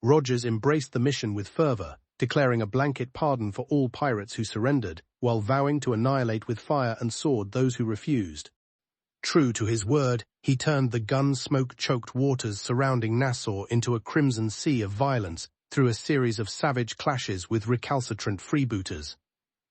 A: Rogers embraced the mission with fervor, declaring a blanket pardon for all pirates who surrendered, while vowing to annihilate with fire and sword those who refused. True to his word, he turned the gun-smoke-choked waters surrounding Nassau into a crimson sea of violence through a series of savage clashes with recalcitrant freebooters.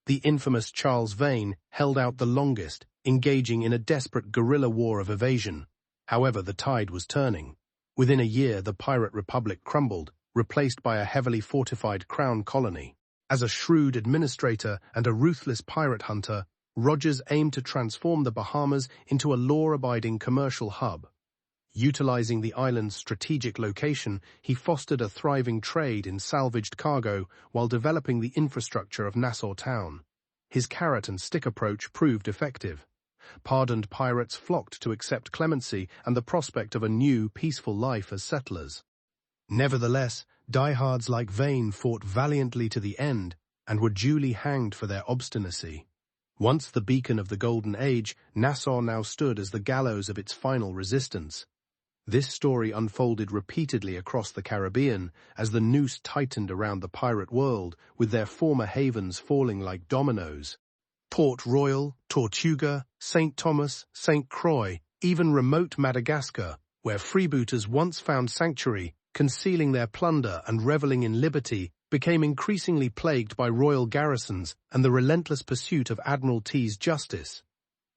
A: The infamous Charles Vane held out the longest, engaging in a desperate guerrilla war of evasion. However, the tide was turning. Within a year, the pirate republic crumbled, replaced by a heavily fortified crown colony. As a shrewd administrator and a ruthless pirate hunter, Rogers aimed to transform the Bahamas into a law-abiding commercial hub. Utilizing the island's strategic location, he fostered a thriving trade in salvaged cargo while developing the infrastructure of Nassau town. His carrot-and-stick approach proved effective. Pardoned pirates flocked to accept clemency and the prospect of a new, peaceful life as settlers. Nevertheless, diehards like Vane fought valiantly to the end and were duly hanged for their obstinacy. Once the beacon of the Golden Age, Nassau now stood as the gallows of its final resistance. This story unfolded repeatedly across the Caribbean as the noose tightened around the pirate world, with their former havens falling like dominoes. Port Royal, Tortuga, St. Thomas, St. Croix, even remote Madagascar, where freebooters once found sanctuary, concealing their plunder and reveling in liberty, became increasingly plagued by royal garrisons and the relentless pursuit of Admiralty's justice.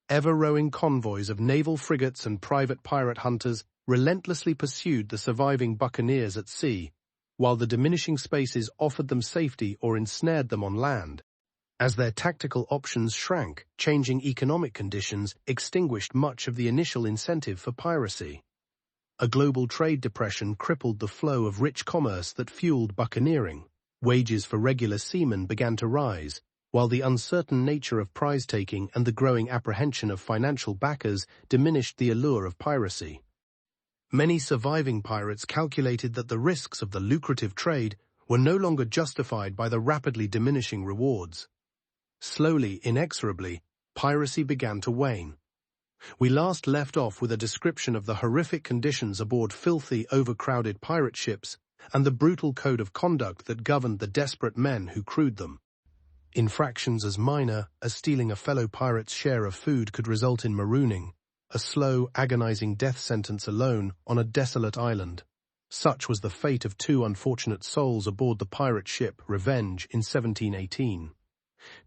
A: Ever-rowing convoys of naval frigates and private pirate hunters relentlessly pursued the surviving buccaneers at sea, while the diminishing spaces offered them safety or ensnared them on land. As their tactical options shrank, changing economic conditions extinguished much of the initial incentive for piracy. A global trade depression crippled the flow of rich commerce that fueled buccaneering. Wages for regular seamen began to rise, while the uncertain nature of prize-taking and the growing apprehension of financial backers diminished the allure of piracy. Many surviving pirates calculated that the risks of the lucrative trade were no longer justified by the rapidly diminishing rewards. Slowly, inexorably, piracy began to wane. We last left off with a description of the horrific conditions aboard filthy, overcrowded pirate ships and the brutal code of conduct that governed the desperate men who crewed them. Infractions as minor as stealing a fellow pirate's share of food could result in marooning, a slow, agonizing death sentence alone on a desolate island. Such was the fate of two unfortunate souls aboard the pirate ship Revenge in 1718.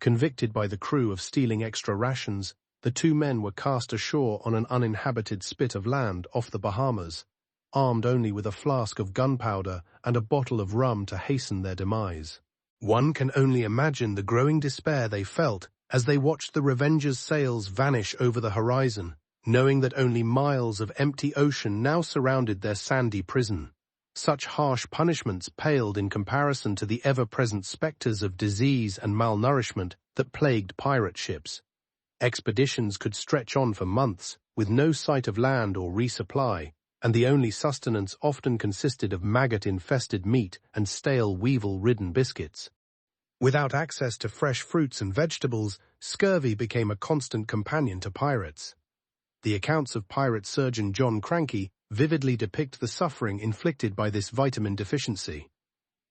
A: Convicted by the crew of stealing extra rations, the two men were cast ashore on an uninhabited spit of land off the Bahamas, armed only with a flask of gunpowder and a bottle of rum to hasten their demise. One can only imagine the growing despair they felt as they watched the Revenge's sails vanish over the horizon, knowing that only miles of empty ocean now surrounded their sandy prison. Such harsh punishments paled in comparison to the ever-present specters of disease and malnourishment that plagued pirate ships. Expeditions could stretch on for months, with no sight of land or resupply, and the only sustenance often consisted of maggot-infested meat and stale weevil-ridden biscuits. Without access to fresh fruits and vegetables, scurvy became a constant companion to pirates. The accounts of pirate surgeon John Cranky vividly depict the suffering inflicted by this vitamin deficiency.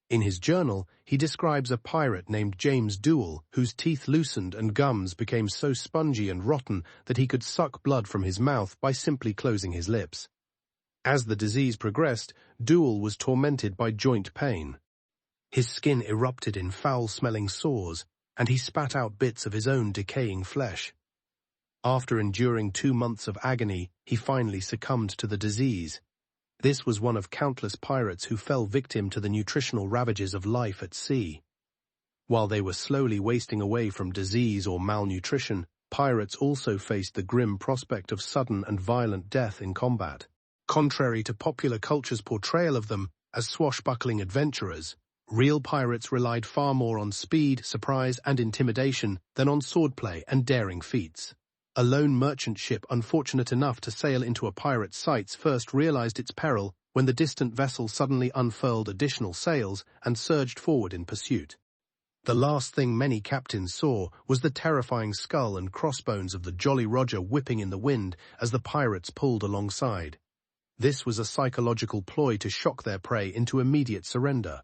A: In his journal, he describes a pirate named James Dewell whose teeth loosened and gums became so spongy and rotten that he could suck blood from his mouth by simply closing his lips. As the disease progressed, Dewell was tormented by joint pain. His skin erupted in foul-smelling sores, and he spat out bits of his own decaying flesh. After enduring 2 months of agony, he finally succumbed to the disease. This was one of countless pirates who fell victim to the nutritional ravages of life at sea. While they were slowly wasting away from disease or malnutrition, pirates also faced the grim prospect of sudden and violent death in combat. Contrary to popular culture's portrayal of them as swashbuckling adventurers, real pirates relied far more on speed, surprise, and intimidation than on swordplay and daring feats. A lone merchant ship unfortunate enough to sail into a pirate's sights first realized its peril when the distant vessel suddenly unfurled additional sails and surged forward in pursuit. The last thing many captains saw was the terrifying skull and crossbones of the Jolly Roger whipping in the wind as the pirates pulled alongside. This was a psychological ploy to shock their prey into immediate surrender.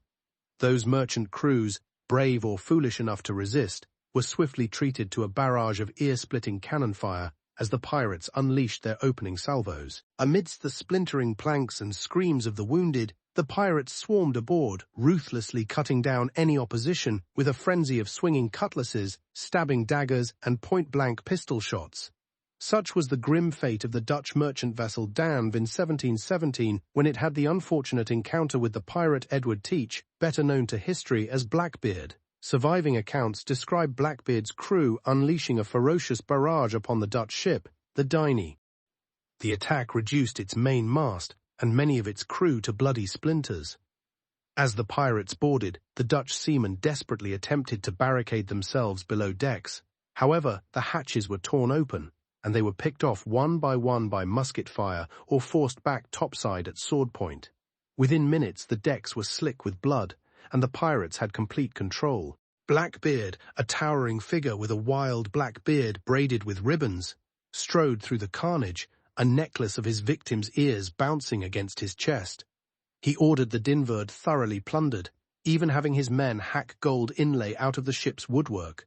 A: Those merchant crews, brave or foolish enough to resist, were swiftly treated to a barrage of ear-splitting cannon fire as the pirates unleashed their opening salvos. Amidst the splintering planks and screams of the wounded, the pirates swarmed aboard, ruthlessly cutting down any opposition with a frenzy of swinging cutlasses, stabbing daggers, and point-blank pistol shots. Such was the grim fate of the Dutch merchant vessel Danve in 1717 when it had the unfortunate encounter with the pirate Edward Teach, better known to history as Blackbeard. Surviving accounts describe Blackbeard's crew unleashing a ferocious barrage upon the Dutch ship, the Dynie. The attack reduced its main mast and many of its crew to bloody splinters. As the pirates boarded, the Dutch seamen desperately attempted to barricade themselves below decks. However, the hatches were torn open, and they were picked off one by musket fire or forced back topside at sword point. Within minutes, the decks were slick with blood, and the pirates had complete control. Blackbeard, a towering figure with a wild black beard braided with ribbons, strode through the carnage, a necklace of his victim's ears bouncing against his chest. He ordered the Dinverd thoroughly plundered, even having his men hack gold inlay out of the ship's woodwork.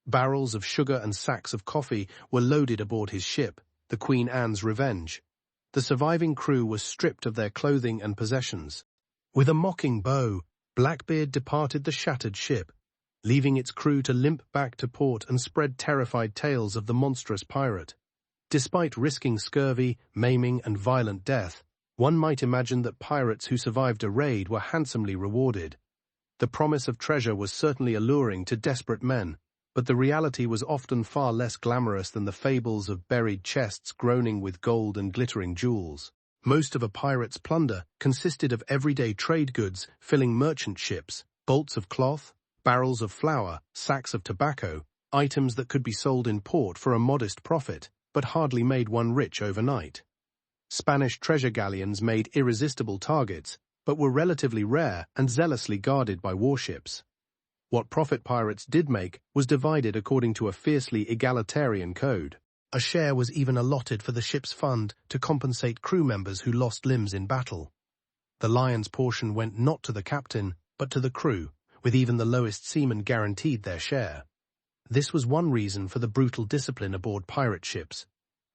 A: Barrels of sugar and sacks of coffee were loaded aboard his ship, the Queen Anne's Revenge. The surviving crew was stripped of their clothing and possessions. With a mocking bow, Blackbeard departed the shattered ship, leaving its crew to limp back to port and spread terrified tales of the monstrous pirate. Despite risking scurvy, maiming, and violent death, one might imagine that pirates who survived a raid were handsomely rewarded. The promise of treasure was certainly alluring to desperate men, but the reality was often far less glamorous than the fables of buried chests groaning with gold and glittering jewels. Most of a pirate's plunder consisted of everyday trade goods filling merchant ships, Bolts of cloth, barrels of flour, sacks of tobacco, items that could be sold in port for a modest profit, but hardly made one rich overnight. Spanish treasure galleons made irresistible targets, but were relatively rare and zealously guarded by warships. What profit pirates did make was divided according to a fiercely egalitarian code. A share was even allotted for the ship's fund to compensate crew members who lost limbs in battle. The lion's portion went not to the captain, but to the crew, with even the lowest seamen guaranteed their share. This was one reason for the brutal discipline aboard pirate ships.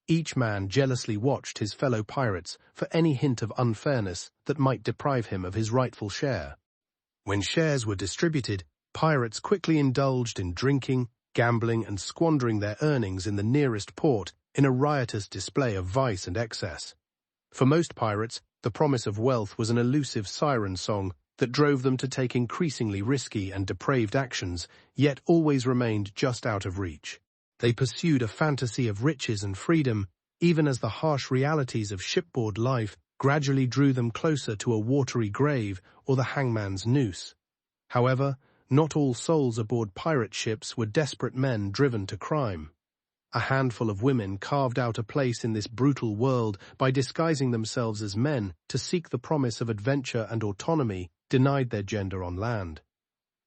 A: Each man jealously watched his fellow pirates for any hint of unfairness that might deprive him of his rightful share. When shares were distributed, pirates quickly indulged in drinking, gambling, and squandering their earnings in the nearest port in a riotous display of vice and excess. For most pirates, the promise of wealth was an elusive siren song that drove them to take increasingly risky and depraved actions, yet always remained just out of reach. They pursued a fantasy of riches and freedom, even as the harsh realities of shipboard life gradually drew them closer to a watery grave or the hangman's noose. However, not all souls aboard pirate ships were desperate men driven to crime. A handful of women carved out a place in this brutal world by disguising themselves as men to seek the promise of adventure and autonomy denied their gender on land.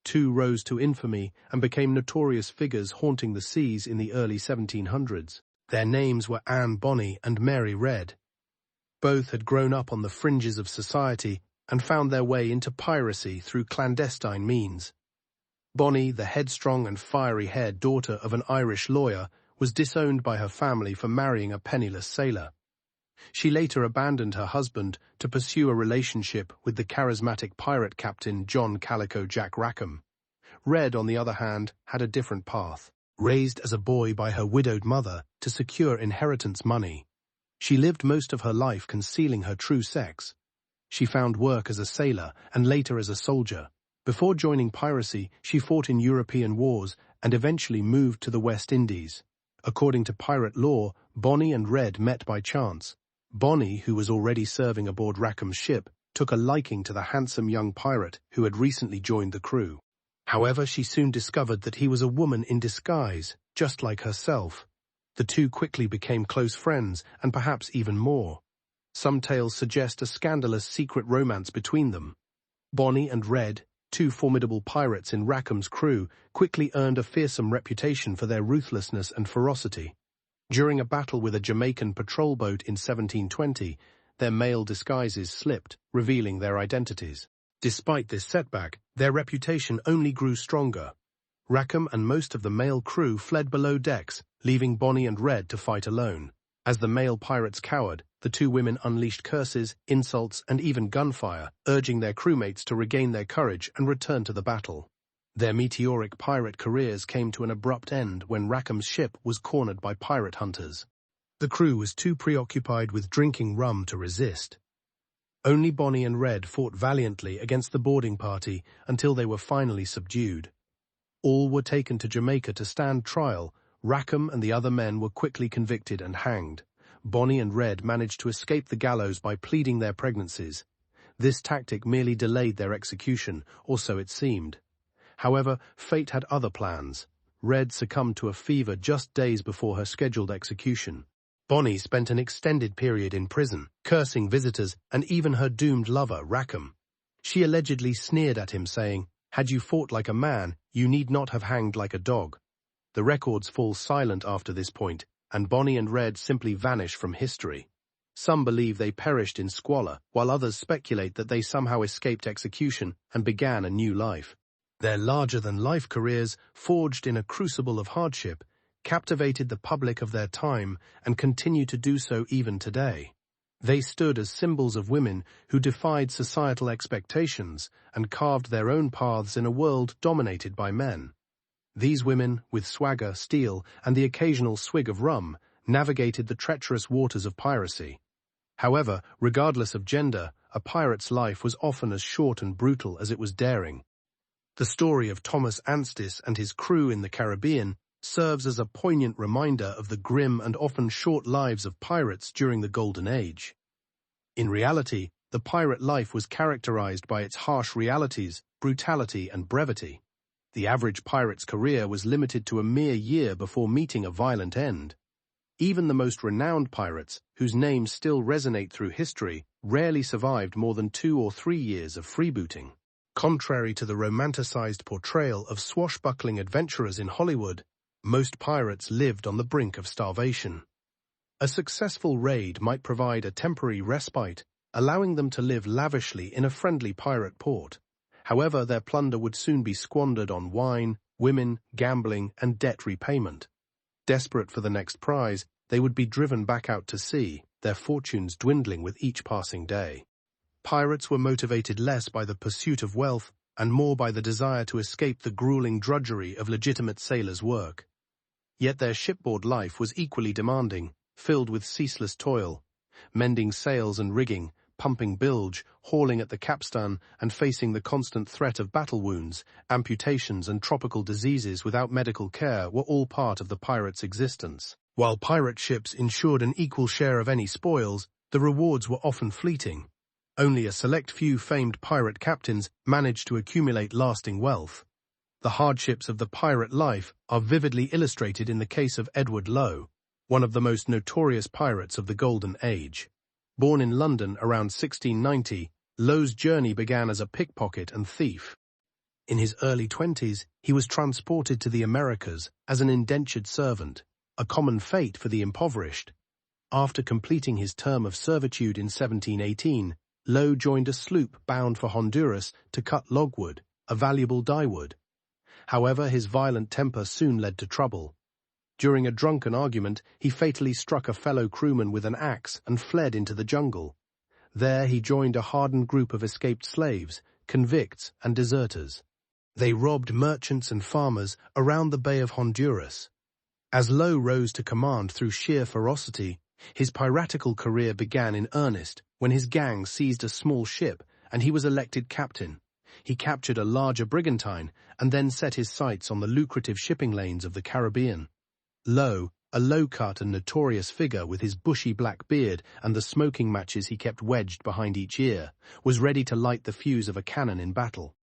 A: Two rose to infamy and became notorious figures haunting the seas in the early 1700s. Their names were Anne Bonny and Mary Red. Both had grown up on the fringes of society and found their way into piracy through clandestine means. Bonny, the headstrong and fiery-haired daughter of an Irish lawyer, was disowned by her family for marrying a penniless sailor. She later abandoned her husband to pursue a relationship with the charismatic pirate captain John Calico Jack Rackham. Red, on the other hand, had a different path. Raised as a boy by her widowed mother to secure inheritance money, she lived most of her life concealing her true sex. She found work as a sailor and later as a soldier. Before joining piracy, she fought in European wars and eventually moved to the West Indies. According to pirate law, Bonny and Red met by chance. Bonny, who was already serving aboard Rackham's ship, took a liking to the handsome young pirate who had recently joined the crew. However, she soon discovered that he was a woman in disguise, just like herself. The two quickly became close friends, and perhaps even more. Some tales suggest a scandalous secret romance between them. Bonny and Red, two formidable pirates in Rackham's crew, quickly earned a fearsome reputation for their ruthlessness and ferocity. During a battle with a Jamaican patrol boat in 1720, their male disguises slipped, revealing their identities. Despite this setback, their reputation only grew stronger. Rackham and most of the male crew fled below decks, leaving Bonny and Red to fight alone. As the male pirates cowered, the two women unleashed curses, insults, and even gunfire, urging their crewmates to regain their courage and return to the battle. Their meteoric pirate careers came to an abrupt end when Rackham's ship was cornered by pirate hunters. The crew was too preoccupied with drinking rum to resist. Only Bonny and Red fought valiantly against the boarding party until they were finally subdued. All were taken to Jamaica to stand trial. Rackham and the other men were quickly convicted and hanged. Bonny and Red managed to escape the gallows by pleading their pregnancies. This tactic merely delayed their execution, or so it seemed. However, fate had other plans. Red succumbed to a fever just days before her scheduled execution. Bonny spent an extended period in prison, cursing visitors and even her doomed lover, Rackham. She allegedly sneered at him, saying, "Had you fought like a man, you need not have hanged like a dog." The records fall silent after this point, and Bonny and Red simply vanish from history. Some believe they perished in squalor, while others speculate that they somehow escaped execution and began a new life. Their larger-than-life careers, forged in a crucible of hardship, captivated the public of their time and continue to do so even today. They stood as symbols of women who defied societal expectations and carved their own paths in a world dominated by men. These women, with swagger, steel, and the occasional swig of rum, navigated the treacherous waters of piracy. However, regardless of gender, a pirate's life was often as short and brutal as it was daring. The story of Thomas Anstis and his crew in the Caribbean serves as a poignant reminder of the grim and often short lives of pirates during the Golden Age. In reality, the pirate life was characterized by its harsh realities, brutality, and brevity. The average pirate's career was limited to a mere year before meeting a violent end. Even the most renowned pirates, whose names still resonate through history, rarely survived more than 2 or 3 years of freebooting. Contrary to the romanticized portrayal of swashbuckling adventurers in Hollywood, most pirates lived on the brink of starvation. A successful raid might provide a temporary respite, allowing them to live lavishly in a friendly pirate port. However, their plunder would soon be squandered on wine, women, gambling, and debt repayment. Desperate for the next prize, they would be driven back out to sea, their fortunes dwindling with each passing day. Pirates were motivated less by the pursuit of wealth and more by the desire to escape the grueling drudgery of legitimate sailors' work. Yet their shipboard life was equally demanding, filled with ceaseless toil, mending sails and rigging, pumping bilge, hauling at the capstan, and facing the constant threat of battle wounds, amputations, and tropical diseases without medical care were all part of the pirate's existence. While pirate ships ensured an equal share of any spoils, the rewards were often fleeting. Only a select few famed pirate captains managed to accumulate lasting wealth. The hardships of the pirate life are vividly illustrated in the case of Edward Lowe, one of the most notorious pirates of the Golden Age. Born in London around 1690, Lowe's journey began as a pickpocket and thief. In his early 20s, he was transported to the Americas as an indentured servant, a common fate for the impoverished. After completing his term of servitude in 1718, Lowe joined a sloop bound for Honduras to cut logwood, a valuable dyewood. However, his violent temper soon led to trouble. During a drunken argument, he fatally struck a fellow crewman with an axe and fled into the jungle. There he joined a hardened group of escaped slaves, convicts, and deserters. They robbed merchants and farmers around the Bay of Honduras. As Lowe rose to command through sheer ferocity, his piratical career began in earnest when his gang seized a small ship and he was elected captain. He captured a larger brigantine and then set his sights on the lucrative shipping lanes of the Caribbean. Lowe, a low-cut and notorious figure with his bushy black beard and the smoking matches he kept wedged behind each ear, was ready to light the fuse of a cannon in battle.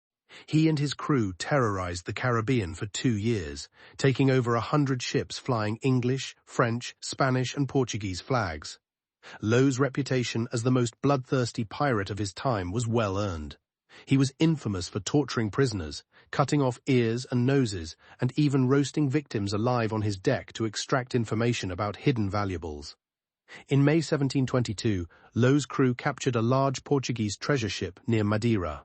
A: He and his crew terrorized the Caribbean for 2 years, taking over 100 ships flying English, French, Spanish, and Portuguese flags. Lowe's reputation as the most bloodthirsty pirate of his time was well earned. He was infamous for torturing prisoners, cutting off ears and noses, and even roasting victims alive on his deck to extract information about hidden valuables. In May 1722, Lowe's crew captured a large Portuguese treasure ship near Madeira.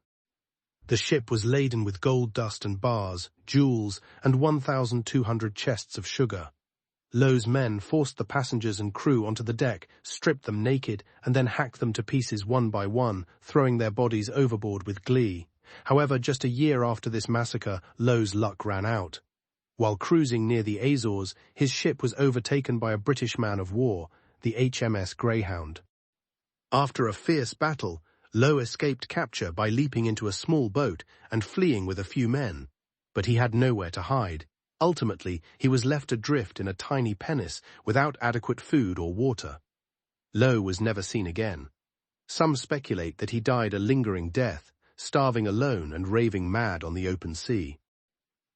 A: The ship was laden with gold dust and bars, jewels, and 1,200 chests of sugar. Lowe's men forced the passengers and crew onto the deck, stripped them naked, and then hacked them to pieces one by one, throwing their bodies overboard with glee. However, just a year after this massacre, Lowe's luck ran out. While cruising near the Azores, his ship was overtaken by a British man of war, the HMS Greyhound. After a fierce battle, Lowe escaped capture by leaping into a small boat and fleeing with a few men. But he had nowhere to hide. Ultimately, he was left adrift in a tiny pinnace without adequate food or water. Lowe was never seen again. Some speculate that he died a lingering death, starving alone and raving mad on the open sea.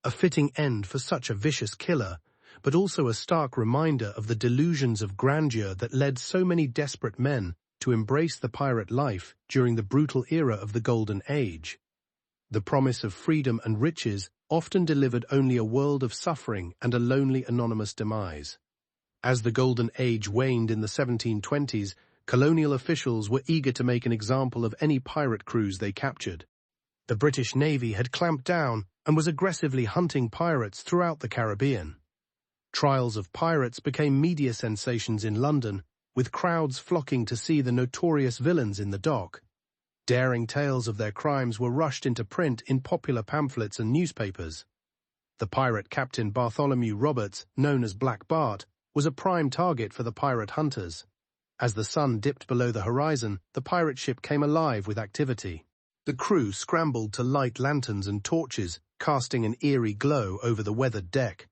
A: A fitting end for such a vicious killer, but also a stark reminder of the delusions of grandeur that led so many desperate men to embrace the pirate life during the brutal era of the Golden Age. The promise of freedom and riches often delivered only a world of suffering and a lonely anonymous demise. As the Golden Age waned in the 1720s, colonial officials were eager to make an example of any pirate crews they captured. The British Navy had clamped down and was aggressively hunting pirates throughout the Caribbean. Trials of pirates became media sensations in London, with crowds flocking to see the notorious villains in the dock. Daring tales of their crimes were rushed into print in popular pamphlets and newspapers. The pirate captain Bartholomew Roberts, known as Black Bart, was a prime target for the pirate hunters. As the sun dipped below the horizon, the pirate ship came alive with activity. The crew scrambled to light lanterns and torches, casting an eerie glow over the weathered deck.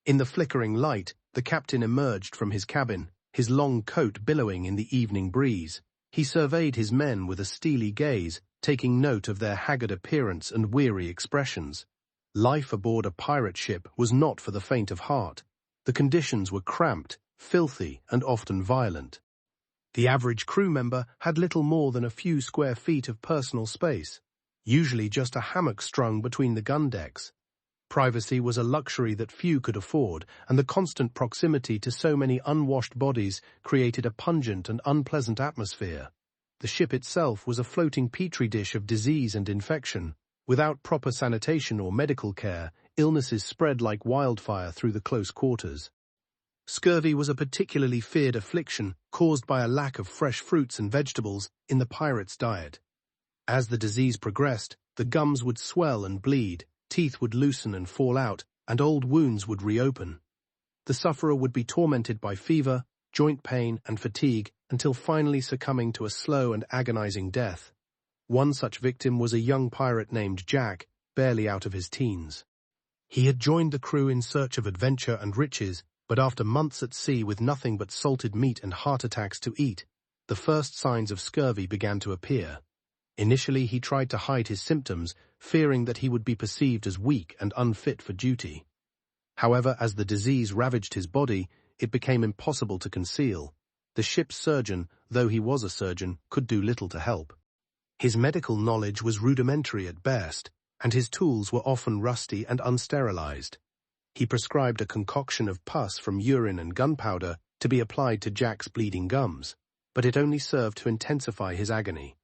A: In the flickering light, the captain emerged from his cabin, his long coat billowing in the evening breeze. He surveyed his men with a steely gaze, taking note of their haggard appearance and weary expressions. Life aboard a pirate ship was not for the faint of heart. The conditions were cramped, filthy, and often violent. The average crew member had little more than a few square feet of personal space, usually just a hammock strung between the gun decks. Privacy was a luxury that few could afford, and the constant proximity to so many unwashed bodies created a pungent and unpleasant atmosphere. The ship itself was a floating petri dish of disease and infection. Without proper sanitation or medical care, illnesses spread like wildfire through the close quarters. Scurvy was a particularly feared affliction caused by a lack of fresh fruits and vegetables in the pirates' diet. As the disease progressed, the gums would swell and bleed, teeth would loosen and fall out, and old wounds would reopen. The sufferer would be tormented by fever, joint pain, and fatigue until finally succumbing to a slow and agonizing death. One such victim was a young pirate named Jack, barely out of his teens. He had joined the crew in search of adventure and riches, but after months at sea with nothing but salted meat and heart attacks to eat, the first signs of scurvy began to appear. Initially, he tried to hide his symptoms, fearing that he would be perceived as weak and unfit for duty. However, as the disease ravaged his body, it became impossible to conceal. The ship's surgeon, though he was a surgeon, could do little to help. His medical knowledge was rudimentary at best, and his tools were often rusty and unsterilized. He prescribed a concoction of pus from urine and gunpowder to be applied to Jack's bleeding gums, but it only served to intensify his agony.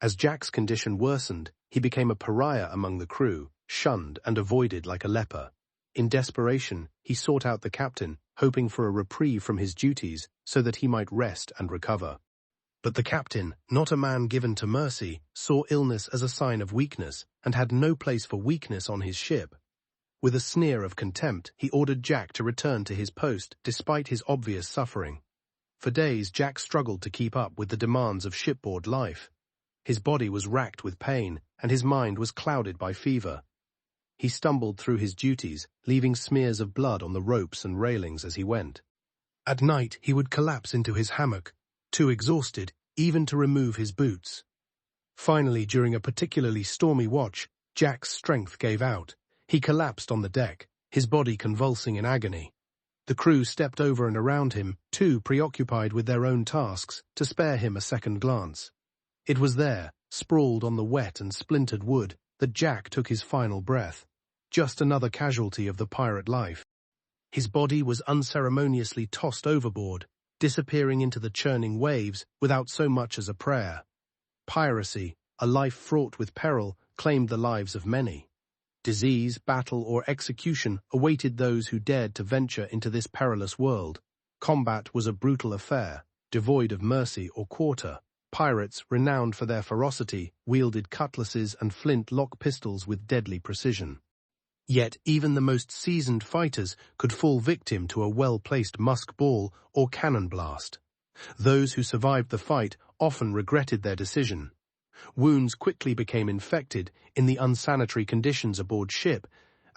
A: As Jack's condition worsened, he became a pariah among the crew, shunned and avoided like a leper. In desperation, he sought out the captain, hoping for a reprieve from his duties so that he might rest and recover. But the captain, not a man given to mercy, saw illness as a sign of weakness and had no place for weakness on his ship. With a sneer of contempt, he ordered Jack to return to his post despite his obvious suffering. For days, Jack struggled to keep up with the demands of shipboard life. His body was racked with pain, and his mind was clouded by fever. He stumbled through his duties, leaving smears of blood on the ropes and railings as he went. At night, he would collapse into his hammock, too exhausted even to remove his boots. Finally, during a particularly stormy watch, Jack's strength gave out. He collapsed on the deck, his body convulsing in agony. The crew stepped over and around him, too preoccupied with their own tasks, to spare him a second glance. It was there, sprawled on the wet and splintered wood, that Jack took his final breath. Just another casualty of the pirate life. His body was unceremoniously tossed overboard, disappearing into the churning waves without so much as a prayer. Piracy, a life fraught with peril, claimed the lives of many. Disease, battle, or execution awaited those who dared to venture into this perilous world. Combat was a brutal affair, devoid of mercy or quarter. Pirates, renowned for their ferocity, wielded cutlasses and flint-lock pistols with deadly precision. Yet even the most seasoned fighters could fall victim to a well-placed musk ball or cannon blast. Those who survived the fight often regretted their decision. Wounds quickly became infected in the unsanitary conditions aboard ship,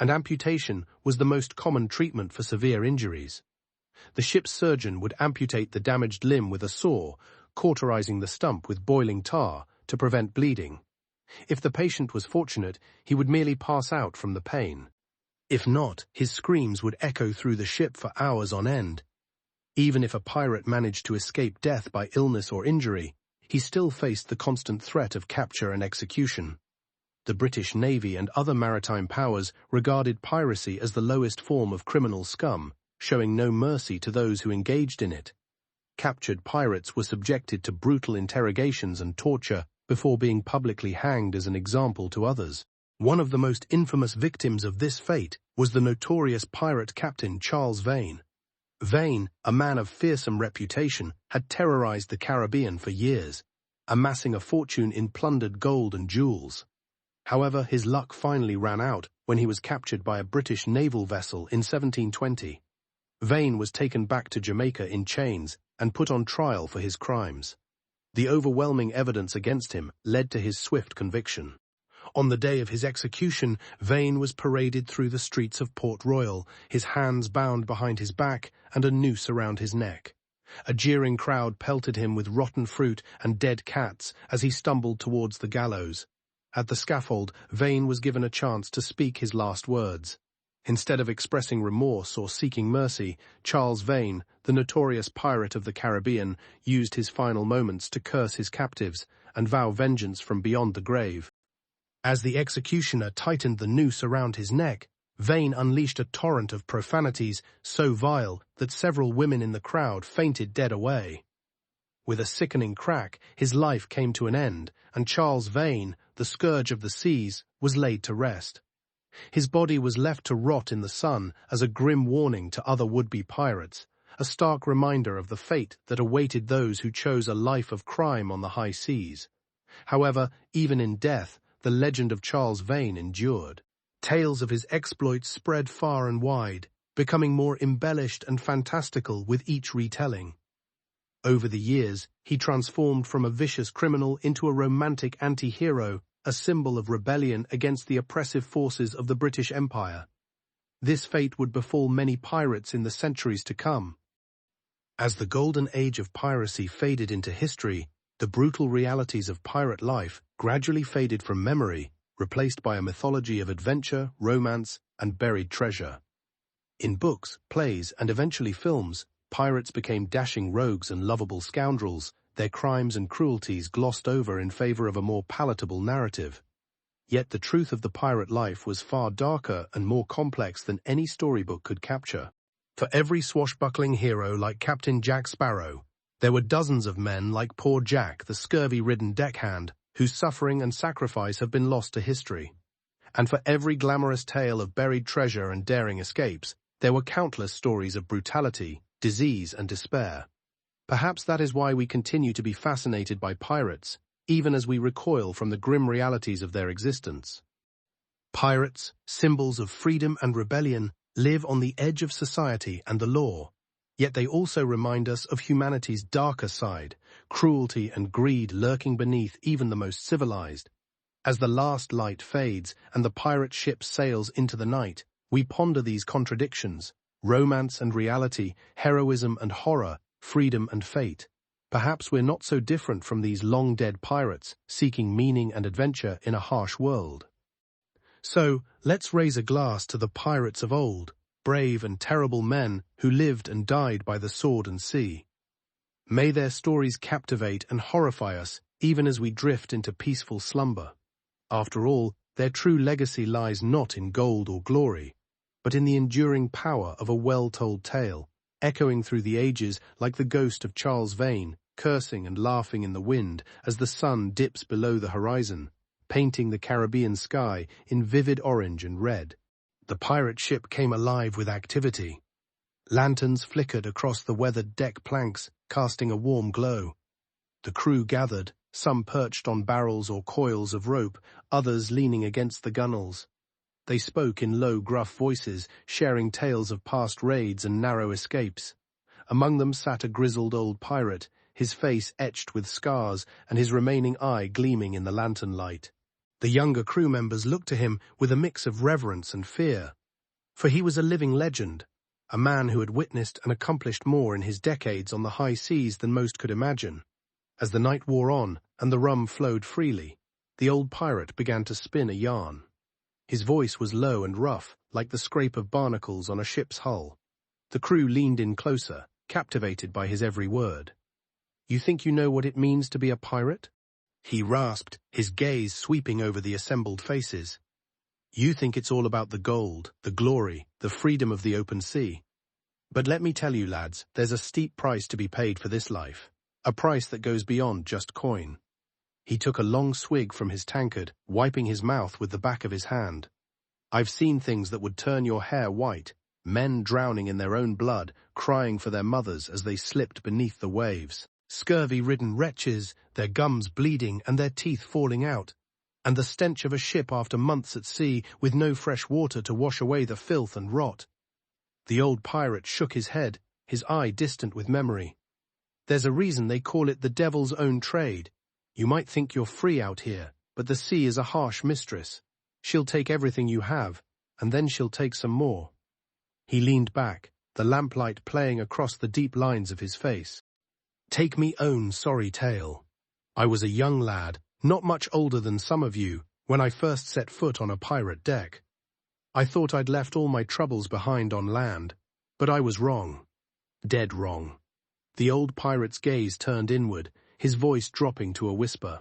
A: and amputation was the most common treatment for severe injuries. The ship's surgeon would amputate the damaged limb with a saw, cauterizing the stump with boiling tar to prevent bleeding. If the patient was fortunate, he would merely pass out from the pain. If not, his screams would echo through the ship for hours on end. Even if a pirate managed to escape death by illness or injury, he still faced the constant threat of capture and execution. The British Navy and other maritime powers regarded piracy as the lowest form of criminal scum, showing no mercy to those who engaged in it. Captured pirates were subjected to brutal interrogations and torture before being publicly hanged as an example to others. One of the most infamous victims of this fate was the notorious pirate captain Charles Vane. Vane, a man of fearsome reputation, had terrorized the Caribbean for years, amassing a fortune in plundered gold and jewels. However, his luck finally ran out when he was captured by a British naval vessel in 1720. Vane was taken back to Jamaica in chains and put on trial for his crimes. The overwhelming evidence against him led to his swift conviction. On the day of his execution, Vane was paraded through the streets of Port Royal, his hands bound behind his back and a noose around his neck. A jeering crowd pelted him with rotten fruit and dead cats as he stumbled towards the gallows. At the scaffold, Vane was given a chance to speak his last words. Instead of expressing remorse or seeking mercy, Charles Vane, the notorious pirate of the Caribbean, used his final moments to curse his captives and vow vengeance from beyond the grave. As the executioner tightened the noose around his neck, Vane unleashed a torrent of profanities so vile that several women in the crowd fainted dead away. With a sickening crack, his life came to an end, and Charles Vane, the scourge of the seas, was laid to rest. His body was left to rot in the sun as a grim warning to other would-be pirates, a stark reminder of the fate that awaited those who chose a life of crime on the high seas. However, even in death, the legend of Charles Vane endured. Tales of his exploits spread far and wide, becoming more embellished and fantastical with each retelling. Over the years, he transformed from a vicious criminal into a romantic anti-hero, a symbol of rebellion against the oppressive forces of the British Empire. This fate would befall many pirates in the centuries to come. As the Golden Age of Piracy faded into history, the brutal realities of pirate life gradually faded from memory, replaced by a mythology of adventure, romance, and buried treasure. In books, plays, and eventually films, pirates became dashing rogues and lovable scoundrels, their crimes and cruelties glossed over in favor of a more palatable narrative. Yet the truth of the pirate life was far darker and more complex than any storybook could capture. For every swashbuckling hero like Captain Jack Sparrow, there were dozens of men like poor Jack, the scurvy-ridden deckhand, whose suffering and sacrifice have been lost to history. And for every glamorous tale of buried treasure and daring escapes, there were countless stories of brutality, disease, and despair. Perhaps that is why we continue to be fascinated by pirates, even as we recoil from the grim realities of their existence. Pirates, symbols of freedom and rebellion, live on the edge of society and the law, yet they also remind us of humanity's darker side, cruelty and greed lurking beneath even the most civilized. As the last light fades and the pirate ship sails into the night, we ponder these contradictions, romance and reality, heroism and horror, freedom and fate. Perhaps we're not so different from these long-dead pirates, seeking meaning and adventure in a harsh world. So, let's raise a glass to the pirates of old, brave and terrible men who lived and died by the sword and sea. May their stories captivate and horrify us even as we drift into peaceful slumber. After all, their true legacy lies not in gold or glory, but in the enduring power of a well-told tale, echoing through the ages like the ghost of Charles Vane, cursing and laughing in the wind as the sun dips below the horizon, painting the Caribbean sky in vivid orange and red. The pirate ship came alive with activity. Lanterns flickered across the weathered deck planks, casting a warm glow. The crew gathered, some perched on barrels or coils of rope, others leaning against the gunwales. They spoke in low, gruff voices, sharing tales of past raids and narrow escapes. Among them sat a grizzled old pirate, his face etched with scars and his remaining eye gleaming in the lantern light. The younger crew members looked to him with a mix of reverence and fear. For he was a living legend, a man who had witnessed and accomplished more in his decades on the high seas than most could imagine. As the night wore on and the rum flowed freely, the old pirate began to spin a yarn. His voice was low and rough, like the scrape of barnacles on a ship's hull. The crew leaned in closer, captivated by his every word. "You think you know what it means to be a pirate?" he rasped, his gaze sweeping over the assembled faces. "You think it's all about the gold, the glory, the freedom of the open sea. But let me tell you, lads, there's a steep price to be paid for this life, a price that goes beyond just coin." He took a long swig from his tankard, wiping his mouth with the back of his hand. "I've seen things that would turn your hair white, men drowning in their own blood, crying for their mothers as they slipped beneath the waves. Scurvy-ridden wretches, their gums bleeding and their teeth falling out, and the stench of a ship after months at sea with no fresh water to wash away the filth and rot." The old pirate shook his head, his eye distant with memory. "There's a reason they call it the devil's own trade. You might think you're free out here, but the sea is a harsh mistress. She'll take everything you have, and then she'll take some more." He leaned back, the lamplight playing across the deep lines of his face. Take me own sorry tale. I was a young lad, not much older than some of you, when I first set foot on a pirate deck. I thought I'd left all my troubles behind on land, but I was wrong. Dead wrong. The old pirate's gaze turned inward, his voice dropping to a whisper.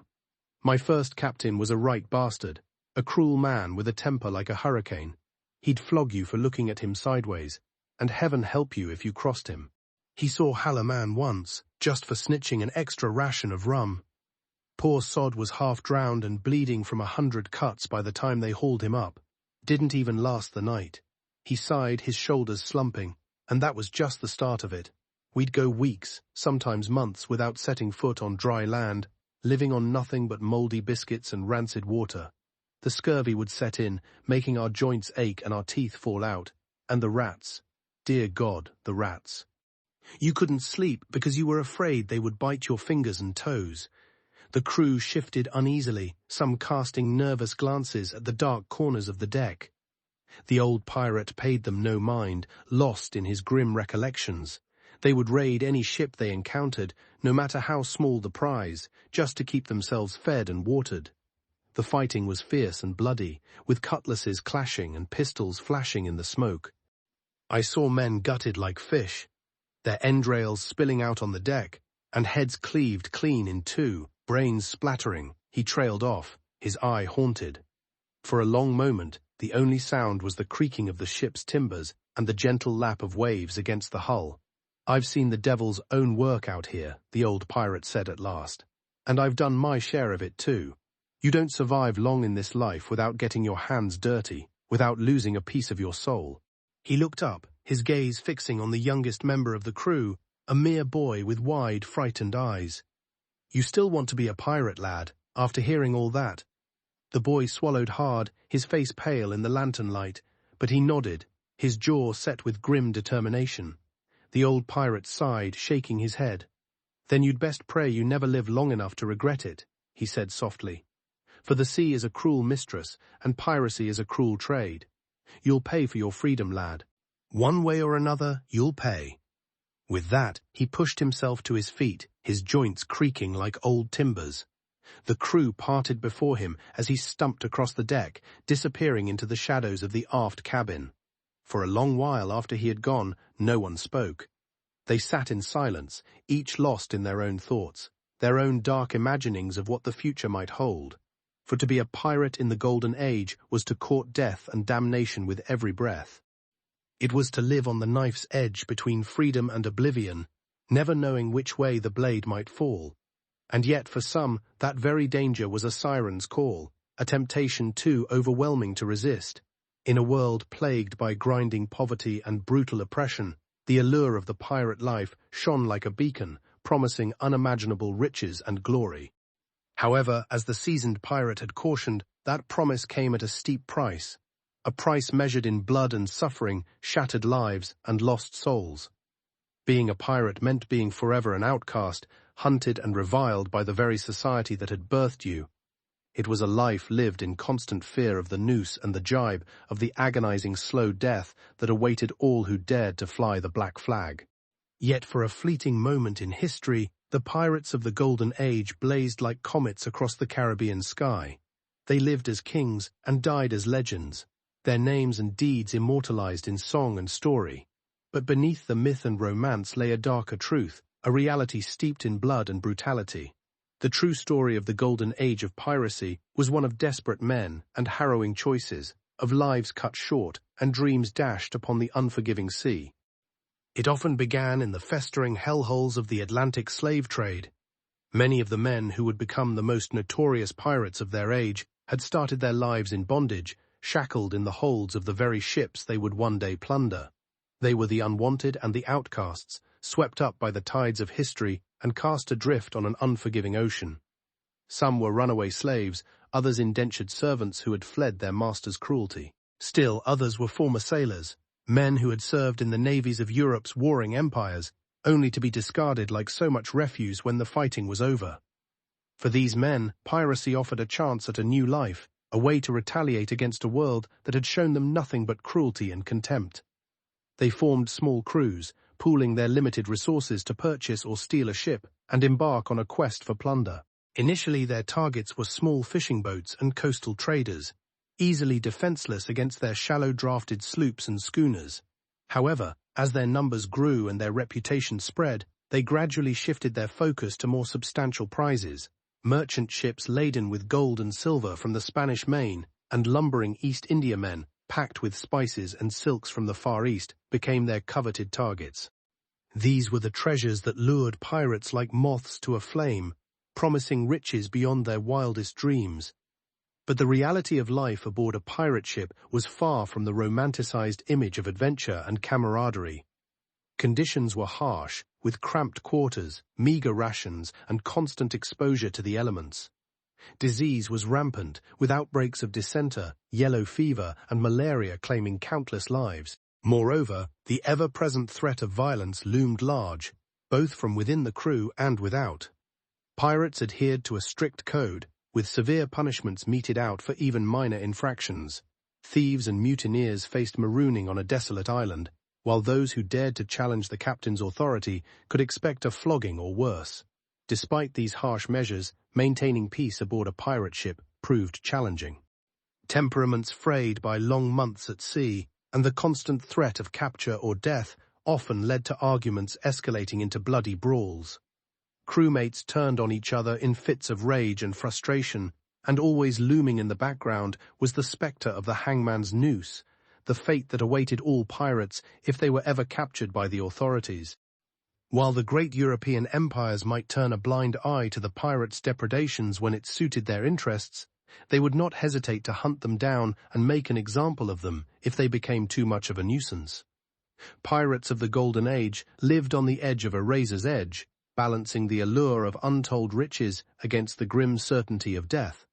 A: My first captain was a right bastard, a cruel man with a temper like a hurricane. He'd flog you for looking at him sideways, and heaven help you if you crossed him. He saw Halloman once, just for snitching an extra ration of rum. Poor sod was half drowned and bleeding from 100 cuts by the time they hauled him up. Didn't even last the night. He sighed, his shoulders slumping, and that was just the start of it. We'd go weeks, sometimes months, without setting foot on dry land, living on nothing but mouldy biscuits and rancid water. The scurvy would set in, making our joints ache and our teeth fall out. And the rats. Dear God, the rats. You couldn't sleep because you were afraid they would bite your fingers and toes. The crew shifted uneasily, some casting nervous glances at the dark corners of the deck. The old pirate paid them no mind, lost in his grim recollections. They would raid any ship they encountered, no matter how small the prize, just to keep themselves fed and watered. The fighting was fierce and bloody, with cutlasses clashing and pistols flashing in the smoke. I saw men gutted like fish, their entrails spilling out on the deck, and heads cleaved clean in two, brains splattering. He trailed off, his eye haunted. For a long moment, the only sound was the creaking of the ship's timbers and the gentle lap of waves against the hull. I've seen the devil's own work out here, the old pirate said at last. And I've done my share of it too. You don't survive long in this life without getting your hands dirty, without losing a piece of your soul. He looked up, his gaze fixing on the youngest member of the crew, a mere boy with wide, frightened eyes. You still want to be a pirate, lad, after hearing all that? The boy swallowed hard, his face pale in the lantern light, but he nodded, his jaw set with grim determination. The old pirate sighed, shaking his head. Then you'd best pray you never live long enough to regret it, he said softly. For the sea is a cruel mistress, and piracy is a cruel trade. You'll pay for your freedom, lad. One way or another, you'll pay. With that, he pushed himself to his feet, his joints creaking like old timbers. The crew parted before him as he stumped across the deck, disappearing into the shadows of the aft cabin. For a long while after he had gone, no one spoke. They sat in silence, each lost in their own thoughts, their own dark imaginings of what the future might hold. For to be a pirate in the Golden Age was to court death and damnation with every breath. It was to live on the knife's edge between freedom and oblivion, never knowing which way the blade might fall. And yet for some, that very danger was a siren's call, a temptation too overwhelming to resist. In a world plagued by grinding poverty and brutal oppression, the allure of the pirate life shone like a beacon, promising unimaginable riches and glory. However, as the seasoned pirate had cautioned, that promise came at a steep price, a price measured in blood and suffering, shattered lives, and lost souls. Being a pirate meant being forever an outcast, hunted and reviled by the very society that had birthed you. It was a life lived in constant fear of the noose and the jibe, of the agonizing slow death that awaited all who dared to fly the black flag. Yet for a fleeting moment in history, the pirates of the Golden Age blazed like comets across the Caribbean sky. They lived as kings and died as legends, their names and deeds immortalized in song and story. But beneath the myth and romance lay a darker truth, a reality steeped in blood and brutality. The true story of the Golden Age of Piracy was one of desperate men and harrowing choices, of lives cut short and dreams dashed upon the unforgiving sea. It often began in the festering hellholes of the Atlantic slave trade. Many of the men who would become the most notorious pirates of their age had started their lives in bondage, shackled in the holds of the very ships they would one day plunder. They were the unwanted and the outcasts, swept up by the tides of history and cast adrift on an unforgiving ocean. Some were runaway slaves, others indentured servants who had fled their master's cruelty. Still others were former sailors, men who had served in the navies of Europe's warring empires, only to be discarded like so much refuse when the fighting was over. For these men, piracy offered a chance at a new life, a way to retaliate against a world that had shown them nothing but cruelty and contempt. They formed small crews, pooling their limited resources to purchase or steal a ship and embark on a quest for plunder. Initially, their targets were small fishing boats and coastal traders, easily defenseless against their shallow-drafted sloops and schooners. However, as their numbers grew and their reputation spread, they gradually shifted their focus to more substantial prizes. Merchant ships laden with gold and silver from the Spanish Main and lumbering East Indiamen packed with spices and silks from the Far East became their coveted targets. These were the treasures that lured pirates like moths to a flame, promising riches beyond their wildest dreams. But the reality of life aboard a pirate ship was far from the romanticized image of adventure and camaraderie. Conditions were harsh, with cramped quarters, meager rations, and constant exposure to the elements. Disease was rampant, with outbreaks of dysentery, yellow fever, and malaria claiming countless lives. Moreover, the ever-present threat of violence loomed large, both from within the crew and without. Pirates adhered to a strict code, with severe punishments meted out for even minor infractions. Thieves and mutineers faced marooning on a desolate island, while those who dared to challenge the captain's authority could expect a flogging or worse. Despite these harsh measures, maintaining peace aboard a pirate ship proved challenging. Temperaments frayed by long months at sea, and the constant threat of capture or death often led to arguments escalating into bloody brawls. Crewmates turned on each other in fits of rage and frustration, and always looming in the background was the spectre of the hangman's noose, the fate that awaited all pirates if they were ever captured by the authorities. While the great European empires might turn a blind eye to the pirates' depredations when it suited their interests, they would not hesitate to hunt them down and make an example of them if they became too much of a nuisance. Pirates of the Golden Age lived on the edge of a razor's edge, balancing the allure of untold riches against the grim certainty of death.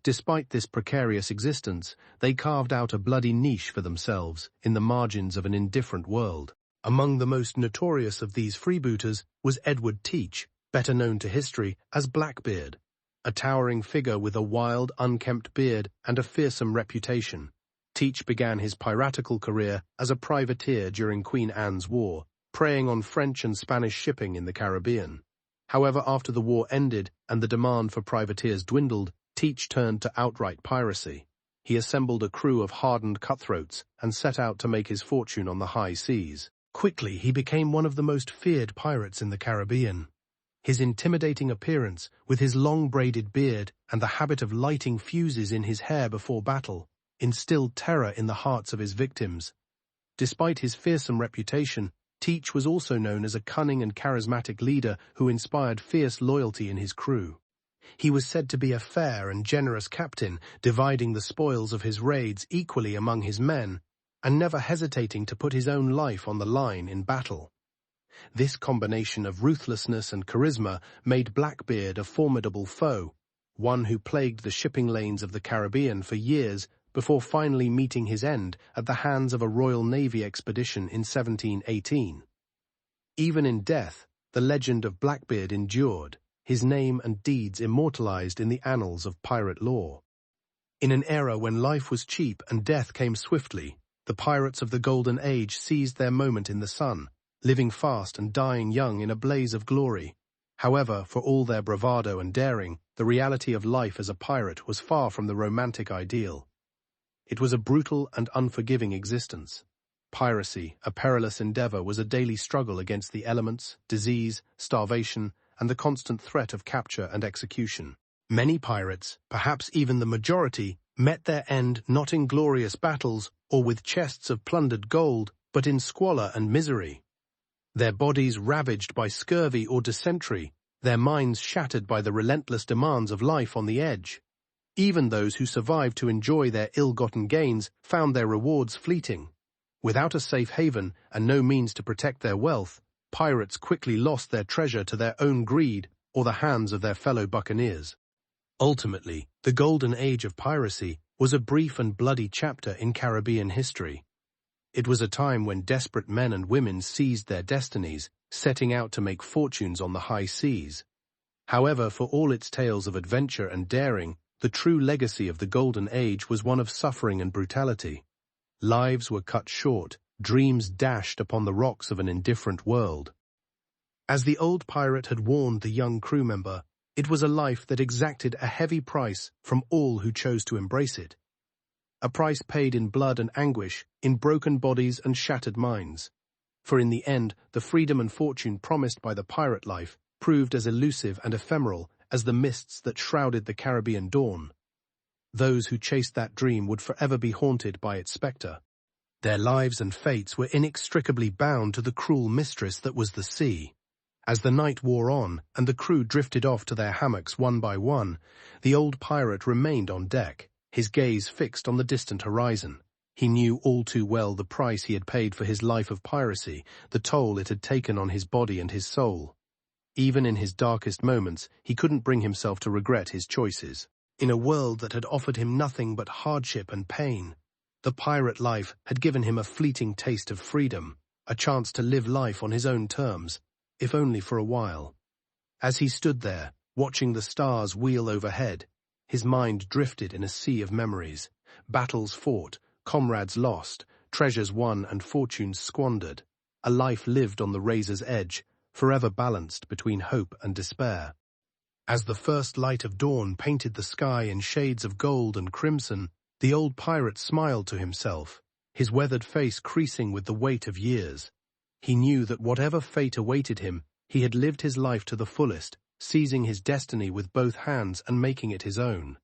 A: Despite this precarious existence, they carved out a bloody niche for themselves in the margins of an indifferent world. Among the most notorious of these freebooters was Edward Teach, better known to history as Blackbeard, a towering figure with a wild, unkempt beard and a fearsome reputation. Teach began his piratical career as a privateer during Queen Anne's War, preying on French and Spanish shipping in the Caribbean. However, after the war ended and the demand for privateers dwindled, Teach turned to outright piracy. He assembled a crew of hardened cutthroats and set out to make his fortune on the high seas. Quickly, he became one of the most feared pirates in the Caribbean. His intimidating appearance, with his long braided beard and the habit of lighting fuses in his hair before battle, instilled terror in the hearts of his victims. Despite his fearsome reputation, Teach was also known as a cunning and charismatic leader who inspired fierce loyalty in his crew. He was said to be a fair and generous captain, dividing the spoils of his raids equally among his men, and never hesitating to put his own life on the line in battle. This combination of ruthlessness and charisma made Blackbeard a formidable foe, one who plagued the shipping lanes of the Caribbean for years before finally meeting his end at the hands of a Royal Navy expedition in 1718. Even in death, the legend of Blackbeard endured, his name and deeds immortalized in the annals of pirate lore. In an era when life was cheap and death came swiftly, the pirates of the Golden Age seized their moment in the sun, living fast and dying young in a blaze of glory. However, for all their bravado and daring, the reality of life as a pirate was far from the romantic ideal. It was a brutal and unforgiving existence. Piracy, a perilous endeavor, was a daily struggle against the elements, disease, starvation, and the constant threat of capture and execution. Many pirates, perhaps even the majority, met their end not in glorious battles or with chests of plundered gold, but in squalor and misery. Their bodies ravaged by scurvy or dysentery, their minds shattered by the relentless demands of life on the edge. Even those who survived to enjoy their ill-gotten gains found their rewards fleeting. Without a safe haven and no means to protect their wealth, pirates quickly lost their treasure to their own greed or the hands of their fellow buccaneers. Ultimately, the Golden Age of Piracy was a brief and bloody chapter in Caribbean history. It was a time when desperate men and women seized their destinies, setting out to make fortunes on the high seas. However, for all its tales of adventure and daring, the true legacy of the Golden Age was one of suffering and brutality. Lives were cut short, dreams dashed upon the rocks of an indifferent world. As the old pirate had warned the young crew member, it was a life that exacted a heavy price from all who chose to embrace it. A price paid in blood and anguish, in broken bodies and shattered minds. For in the end, the freedom and fortune promised by the pirate life proved as elusive and ephemeral as the mists that shrouded the Caribbean dawn. Those who chased that dream would forever be haunted by its spectre. Their lives and fates were inextricably bound to the cruel mistress that was the sea. As the night wore on and the crew drifted off to their hammocks one by one, the old pirate remained on deck, his gaze fixed on the distant horizon. He knew all too well the price he had paid for his life of piracy, the toll it had taken on his body and his soul. Even in his darkest moments, he couldn't bring himself to regret his choices. In a world that had offered him nothing but hardship and pain, the pirate life had given him a fleeting taste of freedom, a chance to live life on his own terms, if only for a while. As he stood there, watching the stars wheel overhead, his mind drifted in a sea of memories, battles fought, comrades lost, treasures won and fortunes squandered, a life lived on the razor's edge, forever balanced between hope and despair. As the first light of dawn painted the sky in shades of gold and crimson, the old pirate smiled to himself, his weathered face creasing with the weight of years. He knew that whatever fate awaited him, he had lived his life to the fullest, seizing his destiny with both hands and making it his own.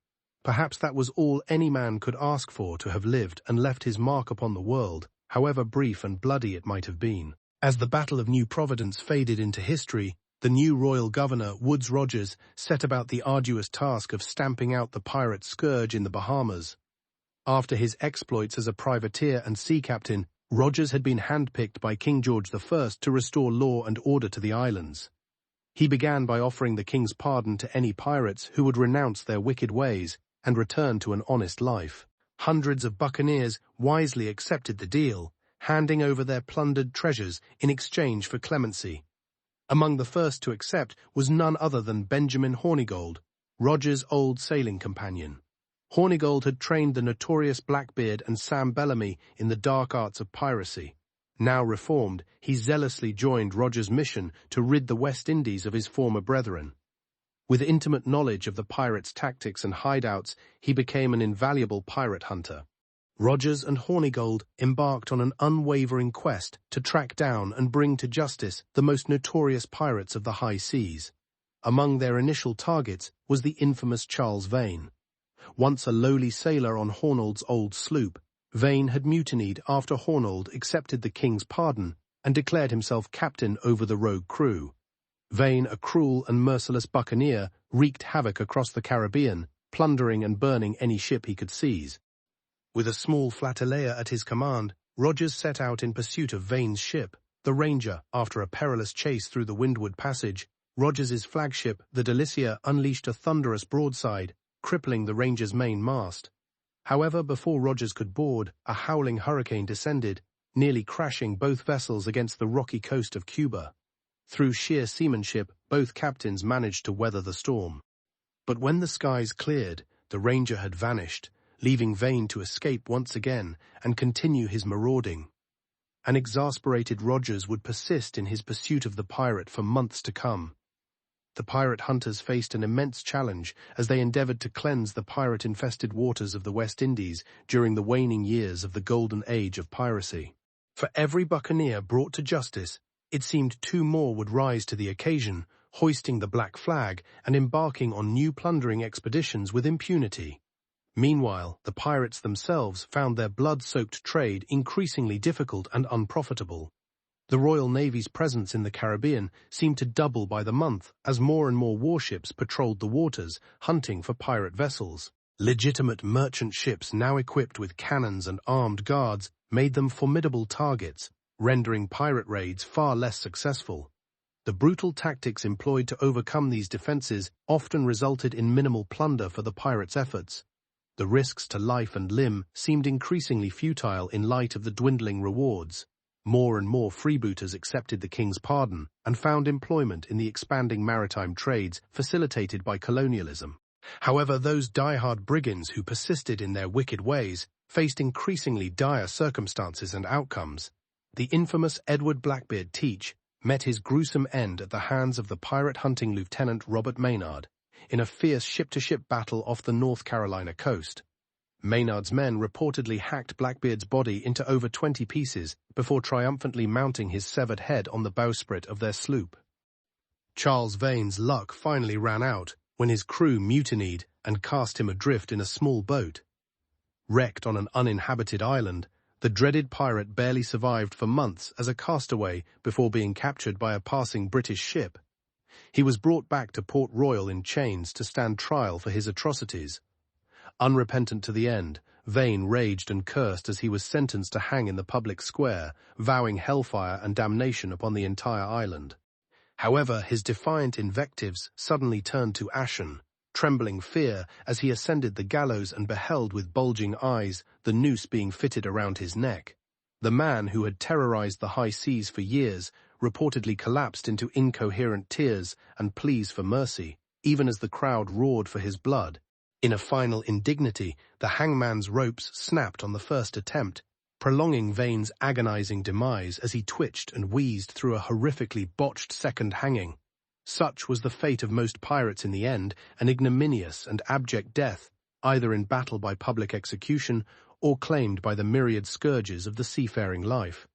A: Perhaps that was all any man could ask for, to have lived and left his mark upon the world, however brief and bloody it might have been. As the Battle of New Providence faded into history, the new royal governor, Woodes Rogers, set about the arduous task of stamping out the pirate scourge in the Bahamas. After his exploits as a privateer and sea captain, Rogers had been handpicked by King George I to restore law and order to the islands. He began by offering the king's pardon to any pirates who would renounce their wicked ways and return to an honest life. Hundreds of buccaneers wisely accepted the deal, handing over their plundered treasures in exchange for clemency. Among the first to accept was none other than Benjamin Hornigold, Rogers' old sailing companion. Hornigold had trained the notorious Blackbeard and Sam Bellamy in the dark arts of piracy. Now reformed, he zealously joined Rogers' mission to rid the West Indies of his former brethren. With intimate knowledge of the pirates' tactics and hideouts, he became an invaluable pirate hunter. Rogers and Hornigold embarked on an unwavering quest to track down and bring to justice the most notorious pirates of the high seas. Among their initial targets was the infamous Charles Vane. Once a lowly sailor on Hornold's old sloop, Vane had mutinied after Hornold accepted the king's pardon and declared himself captain over the rogue crew. Vane, a cruel and merciless buccaneer, wreaked havoc across the Caribbean, plundering and burning any ship he could seize. With a small flotilla at his command, Rogers set out in pursuit of Vane's ship, the Ranger. After a perilous chase through the Windward Passage, Rogers's flagship, the Delicia, unleashed a thunderous broadside, crippling the Ranger's main mast. However, before Rogers could board, a howling hurricane descended, nearly crashing both vessels against the rocky coast of Cuba. Through sheer seamanship, both captains managed to weather the storm. But when the skies cleared, the Ranger had vanished, leaving Vane to escape once again and continue his marauding. An exasperated Rogers would persist in his pursuit of the pirate for months to come. The pirate hunters faced an immense challenge as they endeavored to cleanse the pirate-infested waters of the West Indies during the waning years of the Golden Age of Piracy. For every buccaneer brought to justice, it seemed two more would rise to the occasion, hoisting the black flag and embarking on new plundering expeditions with impunity. Meanwhile, the pirates themselves found their blood-soaked trade increasingly difficult and unprofitable. The Royal Navy's presence in the Caribbean seemed to double by the month as more and more warships patrolled the waters, hunting for pirate vessels. Legitimate merchant ships now equipped with cannons and armed guards made them formidable targets, rendering pirate raids far less successful. The brutal tactics employed to overcome these defenses often resulted in minimal plunder for the pirates' efforts. The risks to life and limb seemed increasingly futile in light of the dwindling rewards. More and more freebooters accepted the king's pardon and found employment in the expanding maritime trades facilitated by colonialism. However, those die-hard brigands who persisted in their wicked ways faced increasingly dire circumstances and outcomes. The infamous Edward Blackbeard Teach met his gruesome end at the hands of the pirate-hunting Lieutenant Robert Maynard in a fierce ship-to-ship battle off the North Carolina coast. Maynard's men reportedly hacked Blackbeard's body into over 20 pieces before triumphantly mounting his severed head on the bowsprit of their sloop. Charles Vane's luck finally ran out when his crew mutinied and cast him adrift in a small boat. Wrecked on an uninhabited island, the dreaded pirate barely survived for months as a castaway before being captured by a passing British ship. He was brought back to Port Royal in chains to stand trial for his atrocities. Unrepentant to the end, Vane raged and cursed as he was sentenced to hang in the public square, vowing hellfire and damnation upon the entire island. However, his defiant invectives suddenly turned to ashen, trembling fear as he ascended the gallows and beheld with bulging eyes the noose being fitted around his neck. The man who had terrorized the high seas for years reportedly collapsed into incoherent tears and pleas for mercy, even as the crowd roared for his blood. In a final indignity, the hangman's ropes snapped on the first attempt, prolonging Vane's agonizing demise as he twitched and wheezed through a horrifically botched second hanging. Such was the fate of most pirates in the end, an ignominious and abject death, either in battle by public execution or claimed by the myriad scourges of the seafaring life.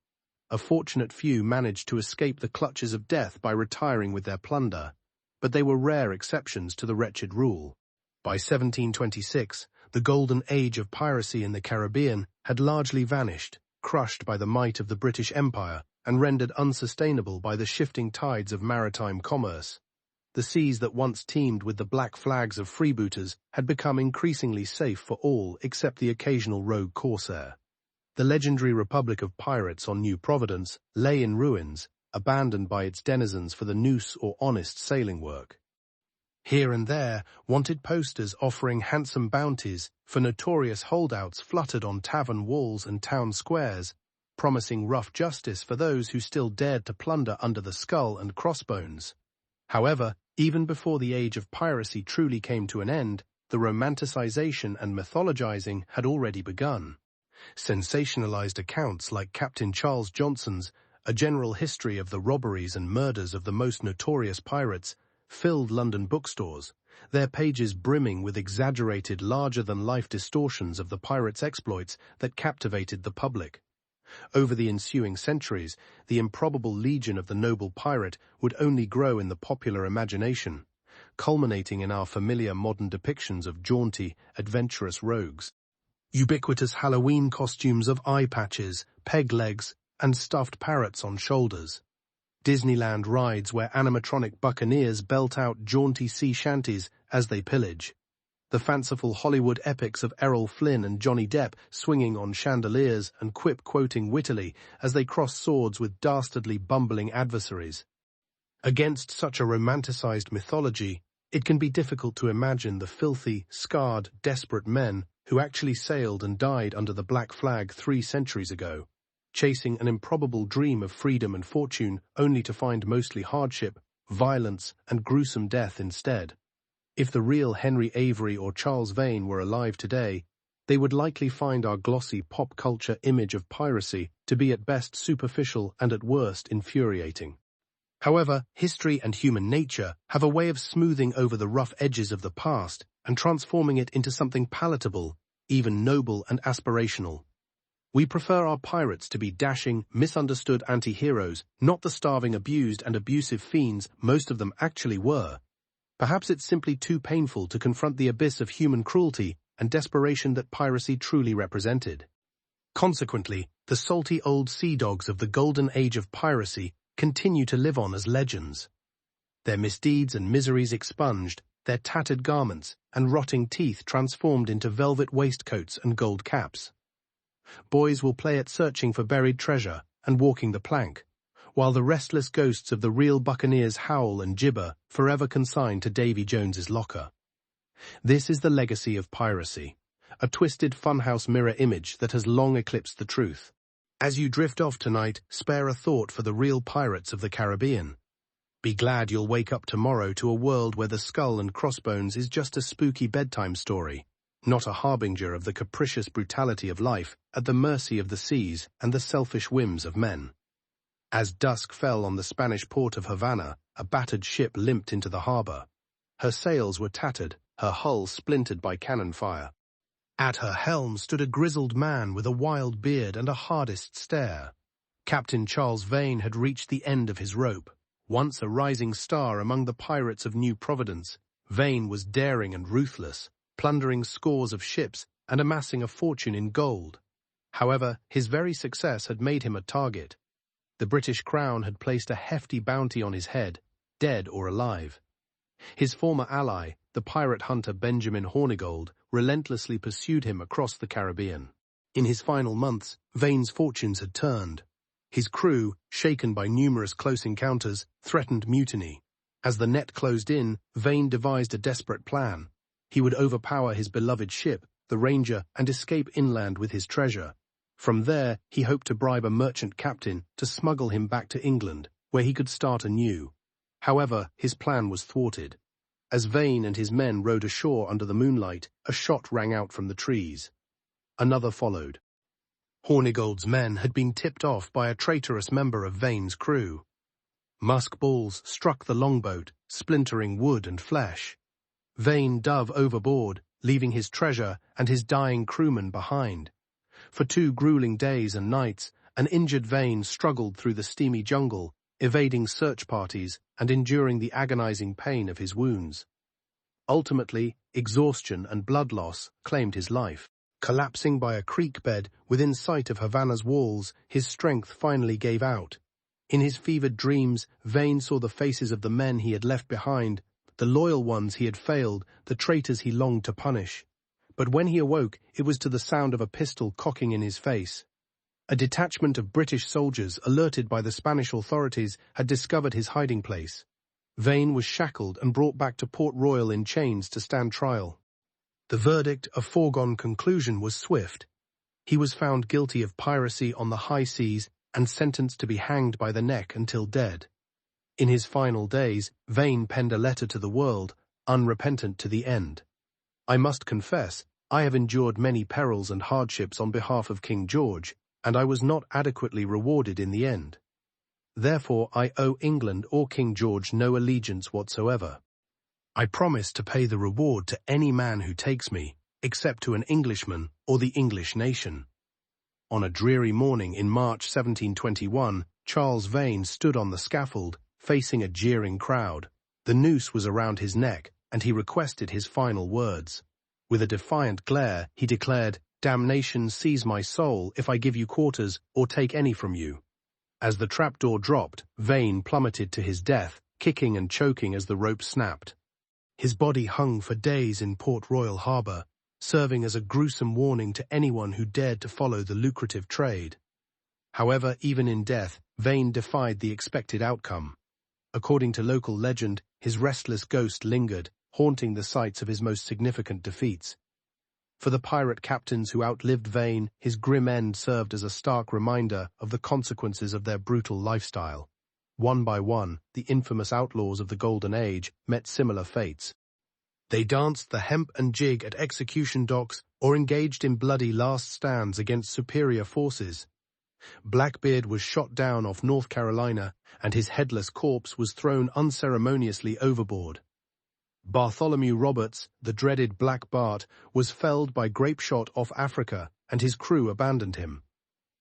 A: A fortunate few managed to escape the clutches of death by retiring with their plunder, but they were rare exceptions to the wretched rule. By 1726, the Golden Age of Piracy in the Caribbean had largely vanished, crushed by the might of the British Empire and rendered unsustainable by the shifting tides of maritime commerce. The seas that once teemed with the black flags of freebooters had become increasingly safe for all except the occasional rogue corsair. The legendary Republic of Pirates on New Providence lay in ruins, abandoned by its denizens for the noose or honest sailing work. Here and there, wanted posters offering handsome bounties for notorious holdouts fluttered on tavern walls and town squares, promising rough justice for those who still dared to plunder under the skull and crossbones. However, even before the age of piracy truly came to an end, the romanticization and mythologizing had already begun. Sensationalized accounts like Captain Charles Johnson's A General History of the Robberies and Murders of the Most Notorious Pirates filled London bookstores, their pages brimming with exaggerated larger-than-life distortions of the pirates' exploits that captivated the public. Over the ensuing centuries, the improbable legion of the noble pirate would only grow in the popular imagination, culminating in our familiar modern depictions of jaunty, adventurous rogues. Ubiquitous Halloween costumes of eye patches, peg legs, and stuffed parrots on shoulders. Disneyland rides where animatronic buccaneers belt out jaunty sea shanties as they pillage. The fanciful Hollywood epics of Errol Flynn and Johnny Depp swinging on chandeliers and quip-quoting wittily as they cross swords with dastardly bumbling adversaries. Against such a romanticized mythology, it can be difficult to imagine the filthy, scarred, desperate men who actually sailed and died under the black flag 3 centuries ago, chasing an improbable dream of freedom and fortune only to find mostly hardship, violence, and gruesome death instead. If the real Henry Avery or Charles Vane were alive today, they would likely find our glossy pop culture image of piracy to be at best superficial and at worst infuriating. However, history and human nature have a way of smoothing over the rough edges of the past and transforming it into something palatable, even noble and aspirational. We prefer our pirates to be dashing, misunderstood anti-heroes, not the starving, abused, and abusive fiends most of them actually were. Perhaps it's simply too painful to confront the abyss of human cruelty and desperation that piracy truly represented. Consequently, the salty old sea dogs of the Golden Age of Piracy continue to live on as legends. Their misdeeds and miseries expunged, their tattered garments and rotting teeth transformed into velvet waistcoats and gold caps. Boys will play at searching for buried treasure and walking the plank, while the restless ghosts of the real buccaneers howl and gibber, forever consigned to Davy Jones's locker. This is the legacy of piracy, a twisted funhouse mirror image that has long eclipsed the truth. As you drift off tonight, spare a thought for the real pirates of the Caribbean. Be glad you'll wake up tomorrow to a world where the skull and crossbones is just a spooky bedtime story, not a harbinger of the capricious brutality of life at the mercy of the seas and the selfish whims of men. As dusk fell on the Spanish port of Havana, a battered ship limped into the harbor. Her sails were tattered, her hull splintered by cannon fire. At her helm stood a grizzled man with a wild beard and a hardest stare. Captain Charles Vane had reached the end of his rope. Once a rising star among the pirates of New Providence, Vane was daring and ruthless, plundering scores of ships and amassing a fortune in gold. However, his very success had made him a target. The British Crown had placed a hefty bounty on his head, dead or alive. His former ally, the pirate hunter Benjamin Hornigold, relentlessly pursued him across the Caribbean. In his final months, Vane's fortunes had turned. His crew, shaken by numerous close encounters, threatened mutiny. As the net closed in, Vane devised a desperate plan. He would overpower his beloved ship, the Ranger, and escape inland with his treasure. From there, he hoped to bribe a merchant captain to smuggle him back to England, where he could start anew. However, his plan was thwarted. As Vane and his men rowed ashore under the moonlight, a shot rang out from the trees. Another followed. Hornigold's men had been tipped off by a traitorous member of Vane's crew. Musk balls struck the longboat, splintering wood and flesh. Vane dove overboard, leaving his treasure and his dying crewmen behind. For 2 grueling days and nights, an injured Vane struggled through the steamy jungle, evading search parties and enduring the agonizing pain of his wounds. Ultimately, exhaustion and blood loss claimed his life. Collapsing by a creek bed within sight of Havana's walls, his strength finally gave out. In his fevered dreams, Vane saw the faces of the men he had left behind, the loyal ones he had failed, the traitors he longed to punish. But when he awoke, it was to the sound of a pistol cocking in his face. A detachment of British soldiers, alerted by the Spanish authorities, had discovered his hiding place. Vane was shackled and brought back to Port Royal in chains to stand trial. The verdict, a foregone conclusion, was swift. He was found guilty of piracy on the high seas and sentenced to be hanged by the neck until dead. In his final days, Vane penned a letter to the world, unrepentant to the end. I must confess, I have endured many perils and hardships on behalf of King George, and I was not adequately rewarded in the end. Therefore, I owe England or King George no allegiance whatsoever. I promise to pay the reward to any man who takes me, except to an Englishman or the English nation. On a dreary morning in March 1721, Charles Vane stood on the scaffold, facing a jeering crowd. The noose was around his neck, and he requested his final words. With a defiant glare, he declared, "Damnation seize my soul if I give you quarters or take any from you." As the trapdoor dropped, Vane plummeted to his death, kicking and choking as the rope snapped. His body hung for days in Port Royal Harbour, serving as a gruesome warning to anyone who dared to follow the lucrative trade. However, even in death, Vane defied the expected outcome. According to local legend, his restless ghost lingered, haunting the sites of his most significant defeats. For the pirate captains who outlived Vane, his grim end served as a stark reminder of the consequences of their brutal lifestyle. One by one, the infamous outlaws of the Golden Age met similar fates. They danced the hemp and jig at execution docks or engaged in bloody last stands against superior forces. Blackbeard was shot down off North Carolina, and his headless corpse was thrown unceremoniously overboard. Bartholomew Roberts, the dreaded Black Bart, was felled by grapeshot off Africa, and his crew abandoned him.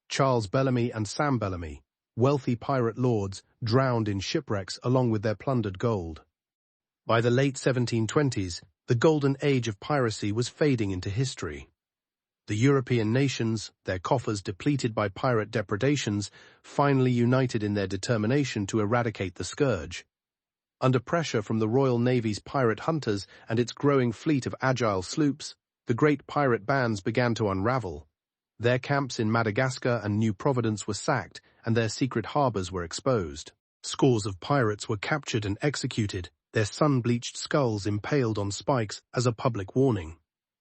A: Charles Bellamy and Sam Bellamy, wealthy pirate lords, drowned in shipwrecks along with their plundered gold. By the late 1720s, the Golden Age of Piracy was fading into history. The European nations, their coffers depleted by pirate depredations, finally united in their determination to eradicate the scourge. Under pressure from the Royal Navy's pirate hunters and its growing fleet of agile sloops, the great pirate bands began to unravel. Their camps in Madagascar and New Providence were sacked, and their secret harbors were exposed. Scores of pirates were captured and executed, their sun-bleached skulls impaled on spikes as a public warning.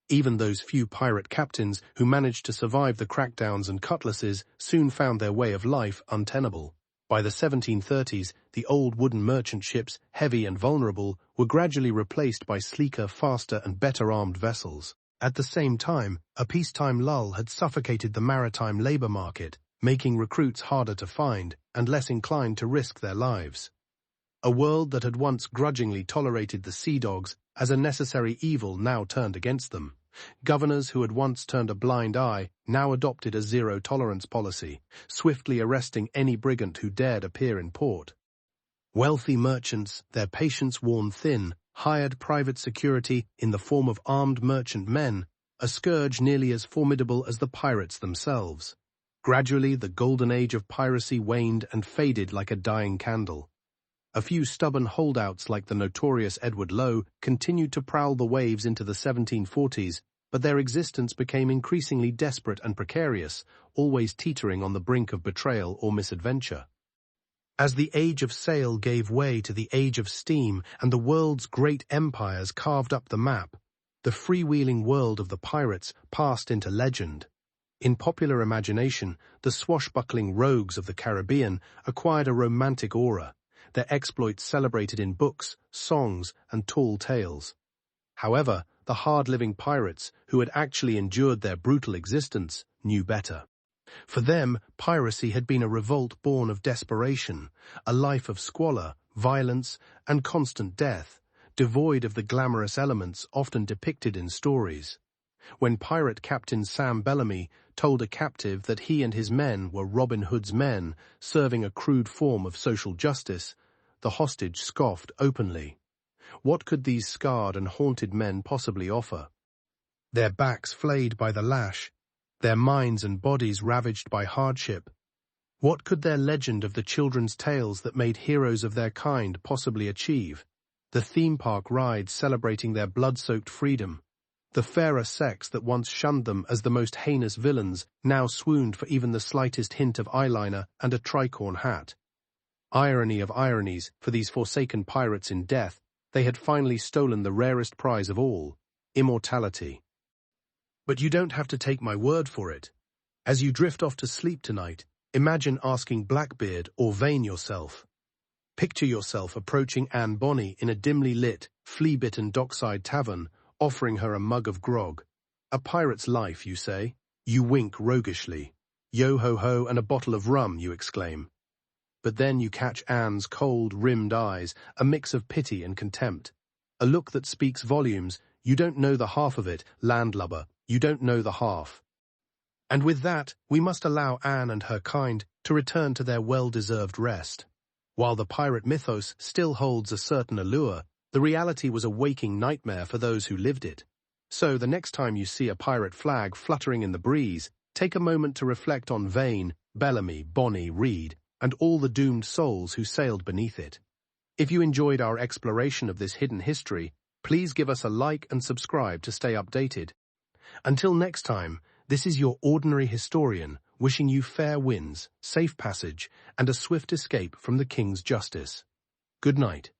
A: Even those few pirate captains who managed to survive the crackdowns and cutlasses soon found their way of life untenable. By the 1730s, the old wooden merchant ships, heavy and vulnerable, were gradually replaced by sleeker, faster and better-armed vessels. At the same time, a peacetime lull had suffocated the maritime labor market, making recruits harder to find and less inclined to risk their lives. A world that had once grudgingly tolerated the sea dogs as a necessary evil now turned against them. Governors who had once turned a blind eye now adopted a zero-tolerance policy, swiftly arresting any brigand who dared appear in port. Wealthy merchants, their patience worn thin, hired private security in the form of armed merchant men, a scourge nearly as formidable as the pirates themselves. Gradually, the golden age of piracy waned and faded like a dying candle. A few stubborn holdouts like the notorious Edward Lowe continued to prowl the waves into the 1740s, but their existence became increasingly desperate and precarious, always teetering on the brink of betrayal or misadventure. As the age of sail gave way to the age of steam and the world's great empires carved up the map, the freewheeling world of the pirates passed into legend. In popular imagination, the swashbuckling rogues of the Caribbean acquired a romantic aura, their exploits celebrated in books, songs, and tall tales. However, the hard-living pirates, who had actually endured their brutal existence, knew better. For them, piracy had been a revolt born of desperation, a life of squalor, violence, and constant death, devoid of the glamorous elements often depicted in stories. When pirate captain Sam Bellamy told a captive that he and his men were Robin Hood's men, serving a crude form of social justice, the hostage scoffed openly. What could these scarred and haunted men possibly offer? Their backs flayed by the lash, their minds and bodies ravaged by hardship. What could their legend of the children's tales that made heroes of their kind possibly achieve? The theme park rides celebrating their blood-soaked freedom. The fairer sex that once shunned them as the most heinous villains now swooned for even the slightest hint of eyeliner and a tricorn hat. Irony of ironies, for these forsaken pirates in death, they had finally stolen the rarest prize of all, immortality. But you don't have to take my word for it. As you drift off to sleep tonight, imagine asking Blackbeard or Vane yourself. Picture yourself approaching Anne Bonny in a dimly lit, flea-bitten dockside tavern, offering her a mug of grog. A pirate's life, you say? You wink roguishly. Yo-ho-ho and a bottle of rum, you exclaim. But then you catch Anne's cold, rimmed eyes, a mix of pity and contempt. A look that speaks volumes. You don't know the half of it, landlubber. You don't know the half. And with that, we must allow Anne and her kind to return to their well-deserved rest. While the pirate mythos still holds a certain allure, the reality was a waking nightmare for those who lived it. So the next time you see a pirate flag fluttering in the breeze, take a moment to reflect on Vane, Bellamy, Bonny, Reed, and all the doomed souls who sailed beneath it. If you enjoyed our exploration of this hidden history, please give us a like and subscribe to stay updated. Until next time, this is your ordinary historian wishing you fair winds, safe passage, and a swift escape from the King's justice. Good night.